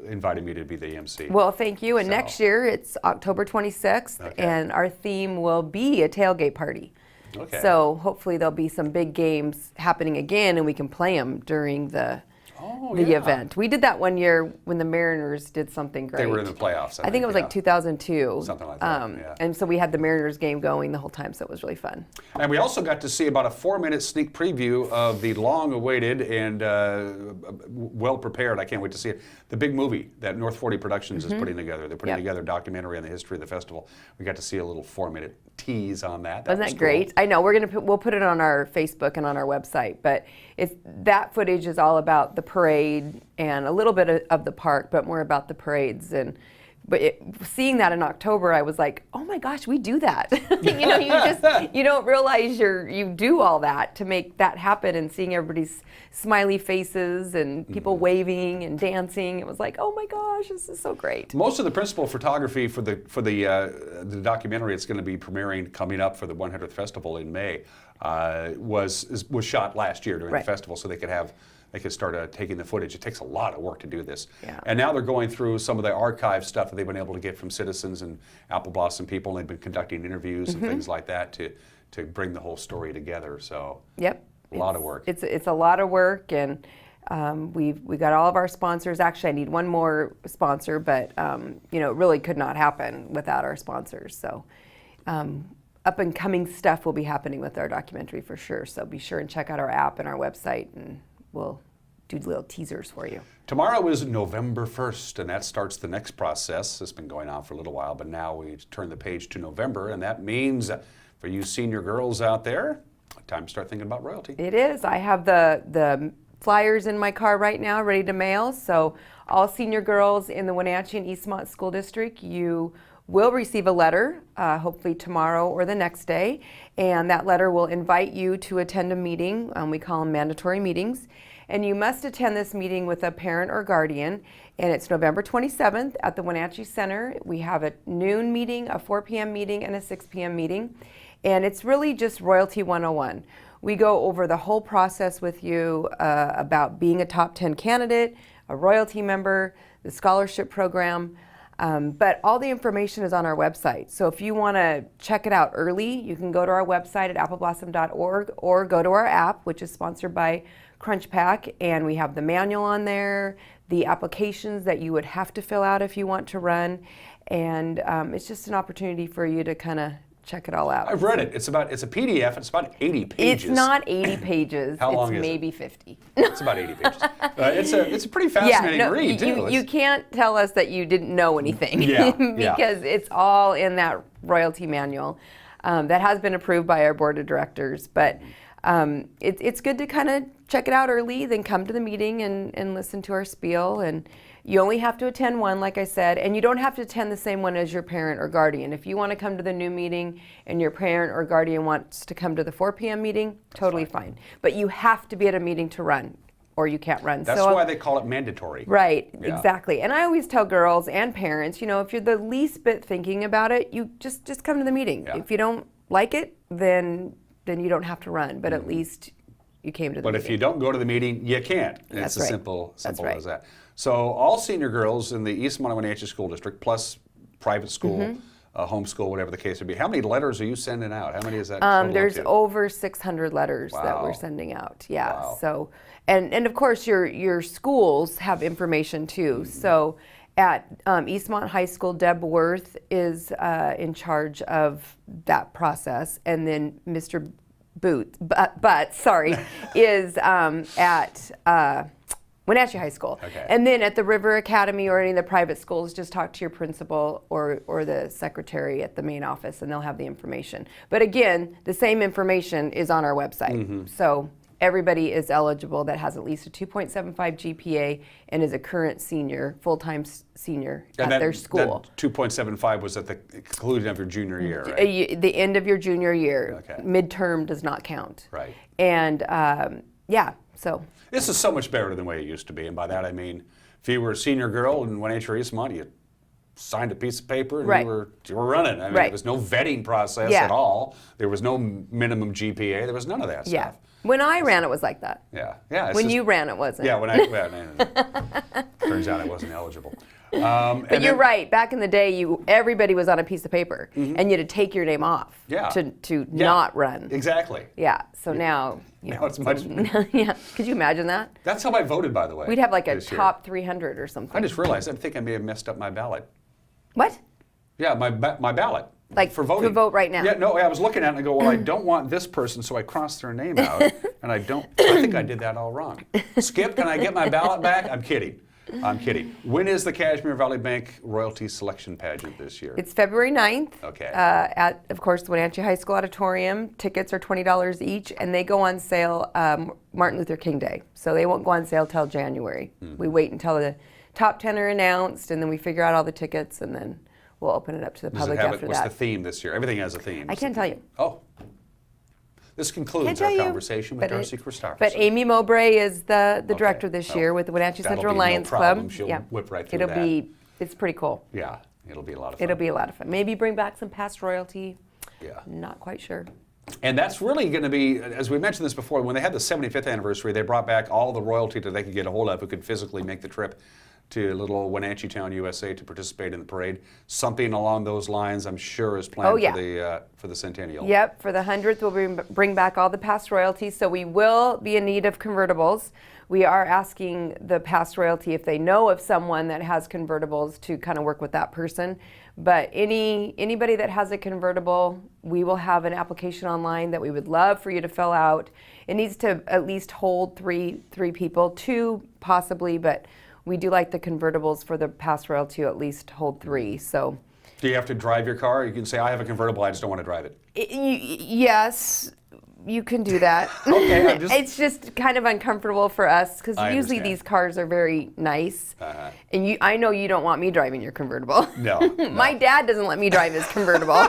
Speaker 1: inviting me to be the MC.
Speaker 3: Well, thank you. And next year, it's October 26th, and our theme will be a tailgate party. Okay. So hopefully there'll be some big games happening again, and we can play them during the
Speaker 1: yeah.
Speaker 3: event. We did that one year when the Mariners did something great.
Speaker 1: They were in the playoffs.
Speaker 3: I think it was like 2002.
Speaker 1: Something like that, yeah.
Speaker 3: And so we had the Mariners game going the whole time, so it was really fun.
Speaker 1: And we also got to see about a 4-minute sneak preview of the long-awaited and well-prepared, I can't wait to see it, the big movie that North 40 Productions is putting together. They're putting together a documentary on the history of the festival. We got to see a little 4-minute tease on that.
Speaker 3: Wasn't that great? I know we'll put it on our Facebook and on our website, but that footage is all about the parade and a little bit of the park, but more about the parades. But seeing that in October, I was like, oh my gosh, we do that. You don't realize you do all that to make that happen, and seeing everybody's smiley faces and people waving and dancing. It was like, oh my gosh, this is so great.
Speaker 1: Most of the principal photography for the documentary it's going to be premiering coming up for the 100th Festival in May was shot last year during the festival, so they could start taking the footage. It takes a lot of work to do this.
Speaker 3: Yeah.
Speaker 1: And now they're going through some of the archive stuff that they've been able to get from citizens and Apple Blossom people, and they've been conducting interviews and things like that to bring the whole story together. So a lot of work.
Speaker 3: It's a lot of work, and we got all of our sponsors. Actually, I need one more sponsor, but it really could not happen without our sponsors. So up and coming stuff will be happening with our documentary for sure. So be sure and check out our app and our website, and we'll do little teasers for you.
Speaker 1: Tomorrow is November 1st, and that starts the next process. It's been going on for a little while, but now we turn the page to November, and that means for you senior girls out there, time to start thinking about royalty.
Speaker 3: It is. I have the flyers in my car right now ready to mail. So all senior girls in the Wenatchee and Eastmont School District, you will receive a letter, hopefully tomorrow or the next day, and that letter will invite you to attend a meeting. We call them mandatory meetings, and you must attend this meeting with a parent or guardian, and it's November 27th at the Wenatchee Center. We have a noon meeting, a 4 p.m. meeting, and a 6 p.m. meeting, and it's really just Royalty 101. We go over the whole process with you about being a top 10 candidate, a royalty member, the scholarship program, but all the information is on our website. So if you want to check it out early, you can go to our website at appleblossom.org or go to our app, which is sponsored by Crunch Pack, and we have the manual on there, the applications that you would have to fill out if you want to run, and it's just an opportunity for you to kind of check it all out.
Speaker 1: I've read it. It's a PDF. It's about 80 pages.
Speaker 3: It's not 80 pages.
Speaker 1: How long
Speaker 3: it's
Speaker 1: is
Speaker 3: maybe
Speaker 1: it?
Speaker 3: 50.
Speaker 1: It's about 80 pages. It's a pretty fascinating read, too.
Speaker 3: You can't tell us that you didn't know anything because it's all in that royalty manual that has been approved by our board of directors. But it's good to kind of check it out early, then come to the meeting and listen to our spiel. And you only have to attend one, like I said, and you don't have to attend the same one as your parent or guardian. If you want to come to the new meeting and your parent or guardian wants to come to the 4 p.m. meeting, totally fine. But you have to be at a meeting to run, or you can't run.
Speaker 1: That's why they call it mandatory.
Speaker 3: Right, exactly. And I always tell girls and parents, if you're the least bit thinking about it, you just come to the meeting. If you don't like it, then you don't have to run, but at least you came to the meeting.
Speaker 1: But if you don't go to the meeting, you can't. It's as simple as that. So all senior girls in the East Wenatchee School District, plus private school, homeschool, whatever the case would be, how many letters are you sending out? How many is that?
Speaker 3: There's over 600 letters that we're sending out. Yeah. Wow. So, and of course your schools have information too. So at Eastmont High School, Deb Worth is in charge of that process, and then Mr. Butts is at Wenatchee High School.
Speaker 1: Okay.
Speaker 3: And then at the River Academy or any of the private schools, just talk to your principal or the secretary at the main office, and they'll have the information. But again, the same information is on our website. So everybody is eligible that has at least a 2.75 GPA and is a current senior, full-time senior at their school.
Speaker 1: That 2.75 was at the conclusion of your junior year, right?
Speaker 3: The end of your junior year.
Speaker 1: Okay.
Speaker 3: Midterm does not count.
Speaker 1: Right.
Speaker 3: And so.
Speaker 1: This is so much better than the way it used to be, and by that I mean, if you were a senior girl in Wenatchee or Eastmont, you signed a piece of paper and you were running. I mean, there was no vetting process at all. There was no minimum GPA. There was none of that stuff.
Speaker 3: When I ran, it was like that.
Speaker 1: Yeah.
Speaker 3: When you ran, it wasn't.
Speaker 1: Yeah, turns out I wasn't eligible.
Speaker 3: But you're right. Back in the day, everybody was on a piece of paper, and you had to take your name off to not run.
Speaker 1: Exactly.
Speaker 3: Yeah. So now,
Speaker 1: now it's much.
Speaker 3: Yeah. Could you imagine that?
Speaker 1: That's how I voted, by the way.
Speaker 3: We'd have like a
Speaker 1: this year.
Speaker 3: top 300 or something.
Speaker 1: I just realized. I think I may have messed up my ballot.
Speaker 3: What?
Speaker 1: Yeah, my ballot.
Speaker 3: Like
Speaker 1: for voting.
Speaker 3: to vote right now?
Speaker 1: Yeah, no, I was looking at it and I go, well, I don't want this person, so I crossed their name out, and I think I did that all wrong. Skip, can I get my ballot back? I'm kidding. When is the Kashmir Valley Bank Royalty Selection Pageant this year?
Speaker 3: It's February 9th.
Speaker 1: Okay.
Speaker 3: At, of course, the Wenatchee High School Auditorium. Tickets are $20 each, and they go on sale Martin Luther King Day. So they won't go on sale till January. We wait until the top 10 are announced, and then we figure out all the tickets, and then we'll open it up to the public after that.
Speaker 1: What's the theme this year? Everything has a theme.
Speaker 3: I can't tell you.
Speaker 1: Oh. This concludes our conversation with Darci Christoferson.
Speaker 3: But Amy Mowbray is the director this year with the Wenatchee Central Lions Club.
Speaker 1: She'll whip right through
Speaker 3: It's pretty cool.
Speaker 1: Yeah, it'll be a lot of fun.
Speaker 3: It'll be a lot of fun. Maybe bring back some past royalty.
Speaker 1: Yeah.
Speaker 3: Not quite sure.
Speaker 1: And that's really going to be, as we mentioned this before, when they had the 75th anniversary, they brought back all the royalty that they could get a hold of who could physically make the trip to little old Wenatchee Town, USA, to participate in the parade. Something along those lines, I'm sure, is planned for the centennial.
Speaker 3: Yep, for the 100th, we'll bring back all the past royalties. So we will be in need of convertibles. We are asking the past royalty if they know of someone that has convertibles to kind of work with that person. But anybody that has a convertible, we will have an application online that we would love for you to fill out. It needs to at least hold three people, 2 possibly, but we do like the convertibles for the past royalty to at least hold 3. So,
Speaker 1: do you have to drive your car? You can say, I have a convertible, I just don't want to drive it.
Speaker 3: Yes, you can do that.
Speaker 1: Okay,
Speaker 3: it's just kind of uncomfortable for us because usually
Speaker 1: understand.
Speaker 3: these cars are very nice. And I know you don't want me driving your convertible.
Speaker 1: No.
Speaker 3: My dad doesn't let me drive his convertible.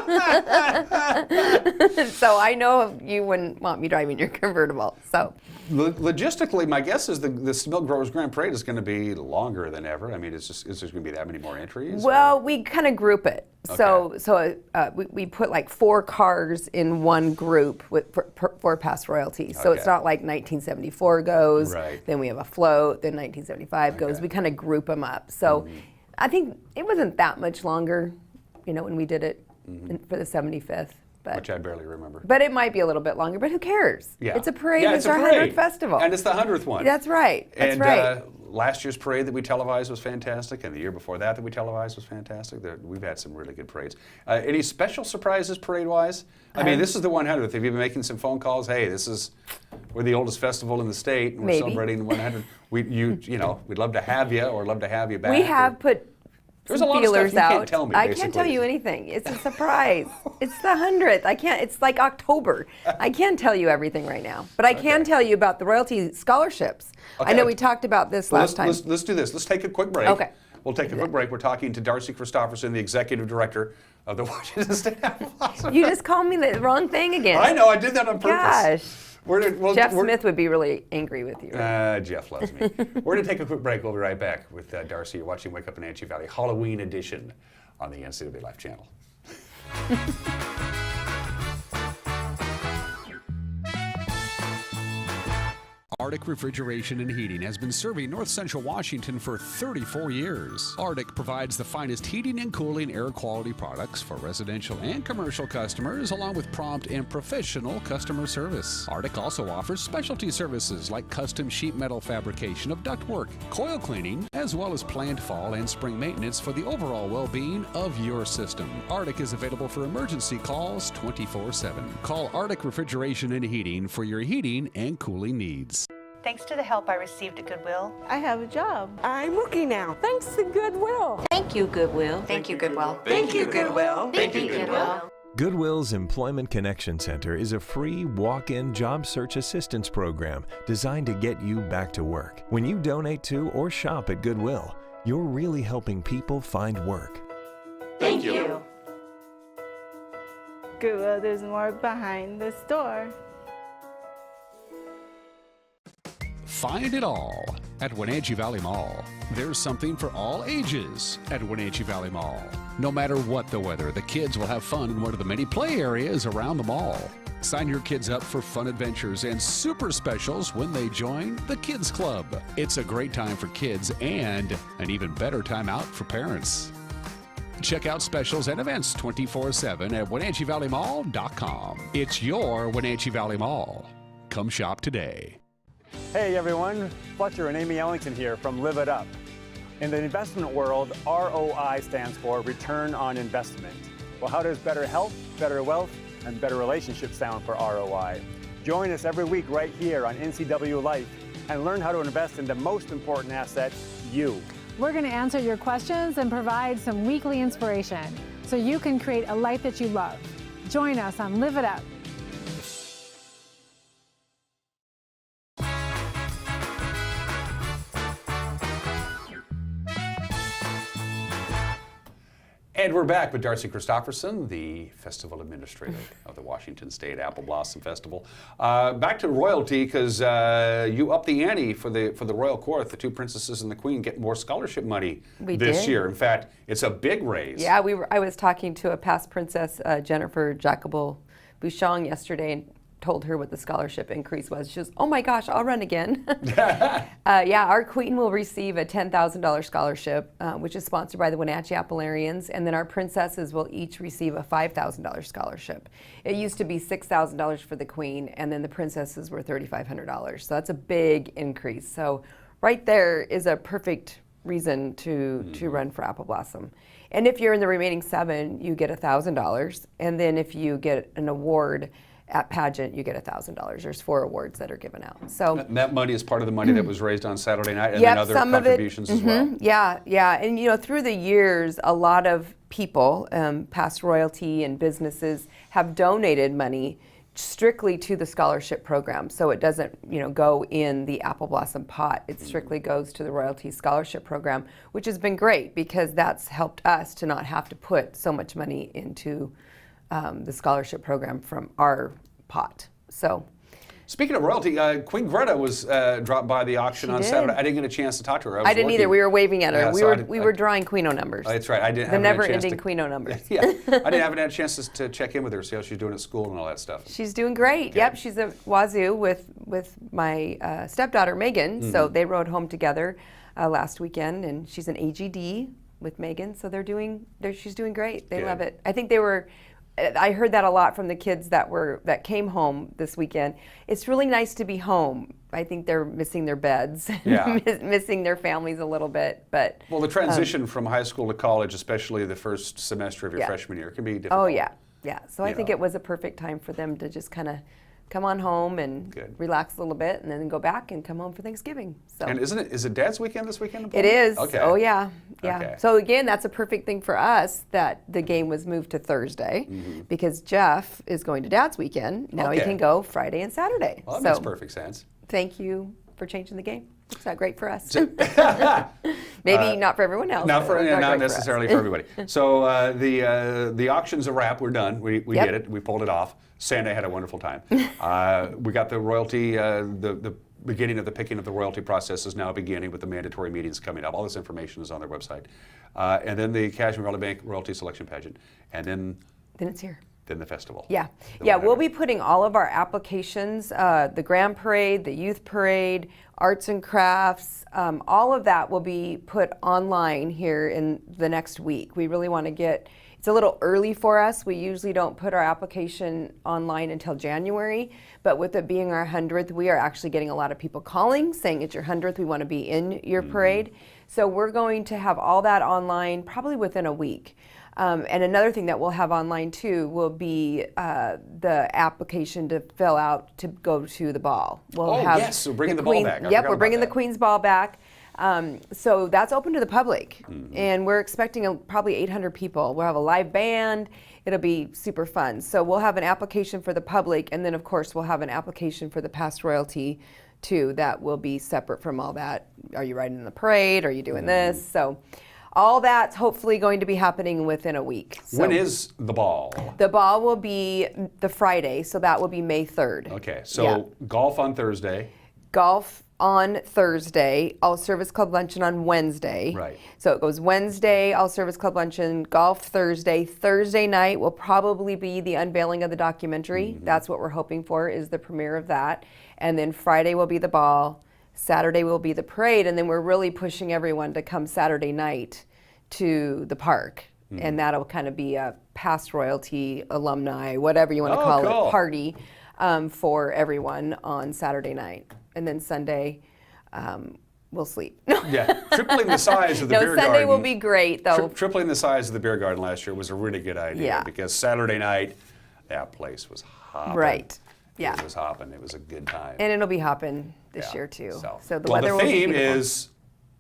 Speaker 3: So I know you wouldn't want me driving your convertible. So.
Speaker 1: Logistically, my guess is the Milk Growers Grand Parade is going to be longer than ever. I mean, is there going to be that many more entries?
Speaker 3: Well, we kind of group it.
Speaker 1: Okay.
Speaker 3: So we put like 4 cars in one group for past royalty. So it's not like 1974 goes, then we have a float, then 1975 goes. We kind of group them up. So I think it wasn't that much longer, when we did it for the 75th.
Speaker 1: Which I barely remember.
Speaker 3: But it might be a little bit longer, but who cares?
Speaker 1: Yeah.
Speaker 3: It's a parade.
Speaker 1: Yeah,
Speaker 3: it's our 100th festival.
Speaker 1: And it's the 100th one.
Speaker 3: That's right. That's right.
Speaker 1: Last year's parade that we televised was fantastic, and the year before that we televised was fantastic. We've had some really good parades. Any special surprises parade-wise? I mean, this is the 100th. Have you been making some phone calls? Hey, we're the oldest festival in the state, and we're celebrating the 100th. We'd love to have you, or love to have you back.
Speaker 3: We have put
Speaker 1: There's a lot of stuff you can't tell me,
Speaker 3: I can't tell you anything. It's a surprise. It's the 100th. It's like October. I can't tell you everything right now. But I can tell you about the royalty scholarships. I know we talked about this last time.
Speaker 1: Let's do this. Let's take a quick break.
Speaker 3: Okay.
Speaker 1: We'll take a quick break. We're talking to Darci Christoferson, the Executive Director of the Washington State Apple.
Speaker 3: You just called me the wrong thing again.
Speaker 1: I know. I did that on purpose.
Speaker 3: Gosh. Jeff Smith would be really angry with you.
Speaker 1: Jeff loves me. We're going to take a quick break. We'll be right back with Darci. You're watching Wake Up Wenatchee Valley Halloween edition on the NCW Life channel.
Speaker 4: Arctic Refrigeration and Heating has been serving North Central Washington for 34 years. Arctic provides the finest heating and cooling air quality products for residential and commercial customers, along with prompt and professional customer service. Arctic also offers specialty services like custom sheet metal fabrication of ductwork, coil cleaning, as well as planned fall and spring maintenance for the overall well-being of your system. Arctic is available for emergency calls 24/7. Call Arctic Refrigeration and Heating for your heating and cooling needs.
Speaker 5: Thanks to the help I received at Goodwill,
Speaker 23: I have a job. I'm working now. Thanks to Goodwill.
Speaker 5: Thank you, Goodwill. Thank you, Goodwill.
Speaker 23: Thank you, Goodwill.
Speaker 5: Thank you, Goodwill.
Speaker 24: Goodwill's Employment Connection Center is a free walk-in job search assistance program designed to get you back to work. When you donate to or shop at Goodwill, you're really helping people find work.
Speaker 5: Thank you.
Speaker 23: Goodwill, there's more behind the store.
Speaker 4: Find it all at Wenatchee Valley Mall. There's something for all ages at Wenatchee Valley Mall. No matter what the weather, the kids will have fun in one of the many play areas around the mall. Sign your kids up for fun adventures and super specials when they join the Kids Club. It's a great time for kids and an even better time out for parents. Check out specials and events 24/7 at WenatcheeValleyMall.com. It's your Wenatchee Valley Mall. Come shop today.
Speaker 6: Hey everyone, Fletcher and Amy Ellington here from Live It Up. In the investment world, ROI stands for Return on Investment. Well, how does better health, better wealth, and better relationships sound for ROI? Join us every week right here on NCW Life and learn how to invest in the most important asset, you.
Speaker 7: We're going to answer your questions and provide some weekly inspiration so you can create a life that you love. Join us on Live It Up.
Speaker 1: And we're back with Darci Christoferson, the Festival Administrator of the Washington State Apple Blossom Festival. Back to royalty, because you upped the ante for the Royal Court. The two princesses and the Queen get more scholarship money this year. In fact, it's a big raise.
Speaker 3: Yeah, I was talking to a past princess, Jennifer Jacobel-Bouchon, yesterday, and told her what the scholarship increase was. She goes, "Oh my gosh, I'll run again." Yeah, our Queen will receive a $10,000 scholarship, which is sponsored by the Wenatchee Appellarians, and then our princesses will each receive a $5,000 scholarship. It used to be $6,000 for the Queen, and then the princesses were $3,500. So that's a big increase. So right there is a perfect reason to run for Apple Blossom. And if you're in the remaining 7, you get $1,000, and then if you get an award at pageant, you get $1,000. There's 4 awards that are given out. So
Speaker 1: that money is part of the money that was raised on Saturday night, and then other contributions as well.
Speaker 3: Yeah. And through the years, a lot of people, past royalty and businesses, have donated money strictly to the scholarship program. So it doesn't, go in the Apple Blossom pot. It strictly goes to the royalty scholarship program, which has been great because that's helped us to not have to put so much money into the scholarship program from our pot. So,
Speaker 1: speaking of royalty, Queen Greta was dropped by the auction on Saturday. I didn't get a chance to talk to her.
Speaker 3: I didn't either. We were waving at her.
Speaker 1: Yeah,
Speaker 3: we were drawing Queen-O numbers.
Speaker 1: Oh, that's right. I didn't
Speaker 3: the
Speaker 1: have
Speaker 3: never-ending Queen-O numbers.
Speaker 1: Yeah, I didn't have a chance to check in with her, see how she's doing at school and all that stuff.
Speaker 3: She's doing great. Good. Yep, she's at Wazoo with my stepdaughter Megan. So they rode home together last weekend, and she's an AGD with Megan. So she's doing great. They love it. I think I heard that a lot from the kids that came home this weekend. It's really nice to be home. I think they're missing their beds, missing their families a little bit. But
Speaker 1: the transition from high school to college, especially the first semester of your freshman year, can be difficult.
Speaker 3: Oh yeah. So I think it was a perfect time for them to just kind of come on home and relax a little bit, and then go back and come home for Thanksgiving. So.
Speaker 1: And is it Dad's weekend this weekend?
Speaker 3: It is.
Speaker 1: Okay.
Speaker 3: Oh yeah.
Speaker 1: Okay.
Speaker 3: So again, that's a perfect thing for us that the game was moved to Thursday, because Jeff is going to Dad's weekend. Now he can go Friday and Saturday.
Speaker 1: Well, that makes perfect sense.
Speaker 3: Thank you for changing the game. It's not great for us. Maybe not for everyone else.
Speaker 1: Not necessarily for everybody. So the auction's a wrap. We're done. We did it. We pulled it off. Santa had a wonderful time. We got the royalty, the beginning of the picking of the royalty process is now beginning with the mandatory meetings coming up. All this information is on their website. And then the Cashmere Valley Bank Royalty Selection Pageant. And then
Speaker 3: it's here.
Speaker 1: Then the festival.
Speaker 3: Yeah, we'll be putting all of our applications, the Grand Parade, the Youth Parade, Arts and Crafts, all of that will be put online here in the next week. We really want to it's a little early for us. We usually don't put our application online until January, but with it being our 100th, we are actually getting a lot of people calling, saying it's your 100th, we want to be in your parade. So we're going to have all that online probably within a week. And another thing that we'll have online too will be the application to fill out to go to the ball.
Speaker 1: Yes, we're bringing the ball back.
Speaker 3: Yep, we're bringing the Queen's Ball back. So that's open to the public, and we're expecting probably 800 people. We'll have a live band. It'll be super fun. So we'll have an application for the public, and then of course we'll have an application for the past royalty too. That will be separate from all that. Are you riding in the parade? Are you doing this? So all that's hopefully going to be happening within a week. So
Speaker 1: when is the ball?
Speaker 3: The ball will be the Friday, so that will be May 3rd.
Speaker 1: Okay, so golf on Thursday.
Speaker 3: Golf on Thursday, All Service Club Luncheon on Wednesday.
Speaker 1: Right.
Speaker 3: So it goes Wednesday, All Service Club Luncheon, golf Thursday. Thursday night will probably be the unveiling of the documentary. That's what we're hoping for, is the premiere of that. And then Friday will be the ball. Saturday will be the parade. And then we're really pushing everyone to come Saturday night to the park. And that'll kind of be a past royalty, alumni, whatever you want to call it, party for everyone on Saturday night. And then Sunday, we'll sleep.
Speaker 1: Yeah, tripling the size of the beer garden.
Speaker 3: Sunday will be great, though.
Speaker 1: Tripling the size of the beer garden last year was a really good idea.
Speaker 3: Yeah.
Speaker 1: Because Saturday night, that place was hopping.
Speaker 3: Right. Yeah.
Speaker 1: It was hopping. It was a good time.
Speaker 3: And it'll be hopping this year, too. So the
Speaker 1: well,
Speaker 3: weather
Speaker 1: the
Speaker 3: will be
Speaker 1: theme
Speaker 3: beautiful.
Speaker 1: is...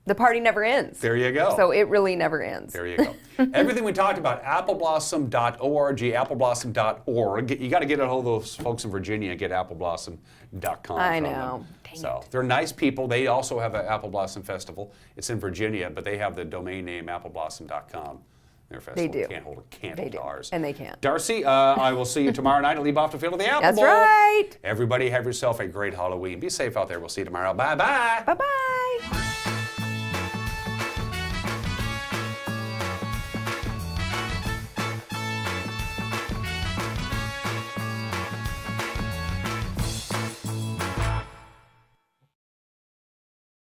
Speaker 3: The party never ends.
Speaker 1: There you go.
Speaker 3: So it really never ends.
Speaker 1: There you go. Everything we talked about, appleblossom.org, appleblossom.org. You got to get a hold of those folks in Virginia and get appleblossom.com.
Speaker 3: I
Speaker 1: from
Speaker 3: know.
Speaker 1: them. So they're nice people. They also have an Apple Blossom Festival. It's in Virginia, but they have the domain name appleblossom.com. Their festival
Speaker 3: They do.
Speaker 1: can't hold a candle to ours.
Speaker 3: And they can't.
Speaker 1: Darci, I will see you tomorrow night at Leave Off the Field of the Apple
Speaker 3: That's
Speaker 1: Bowl.
Speaker 3: right.
Speaker 1: Everybody have yourself a great Halloween. Be safe out there. We'll see you tomorrow. Bye-bye.
Speaker 3: Bye-bye.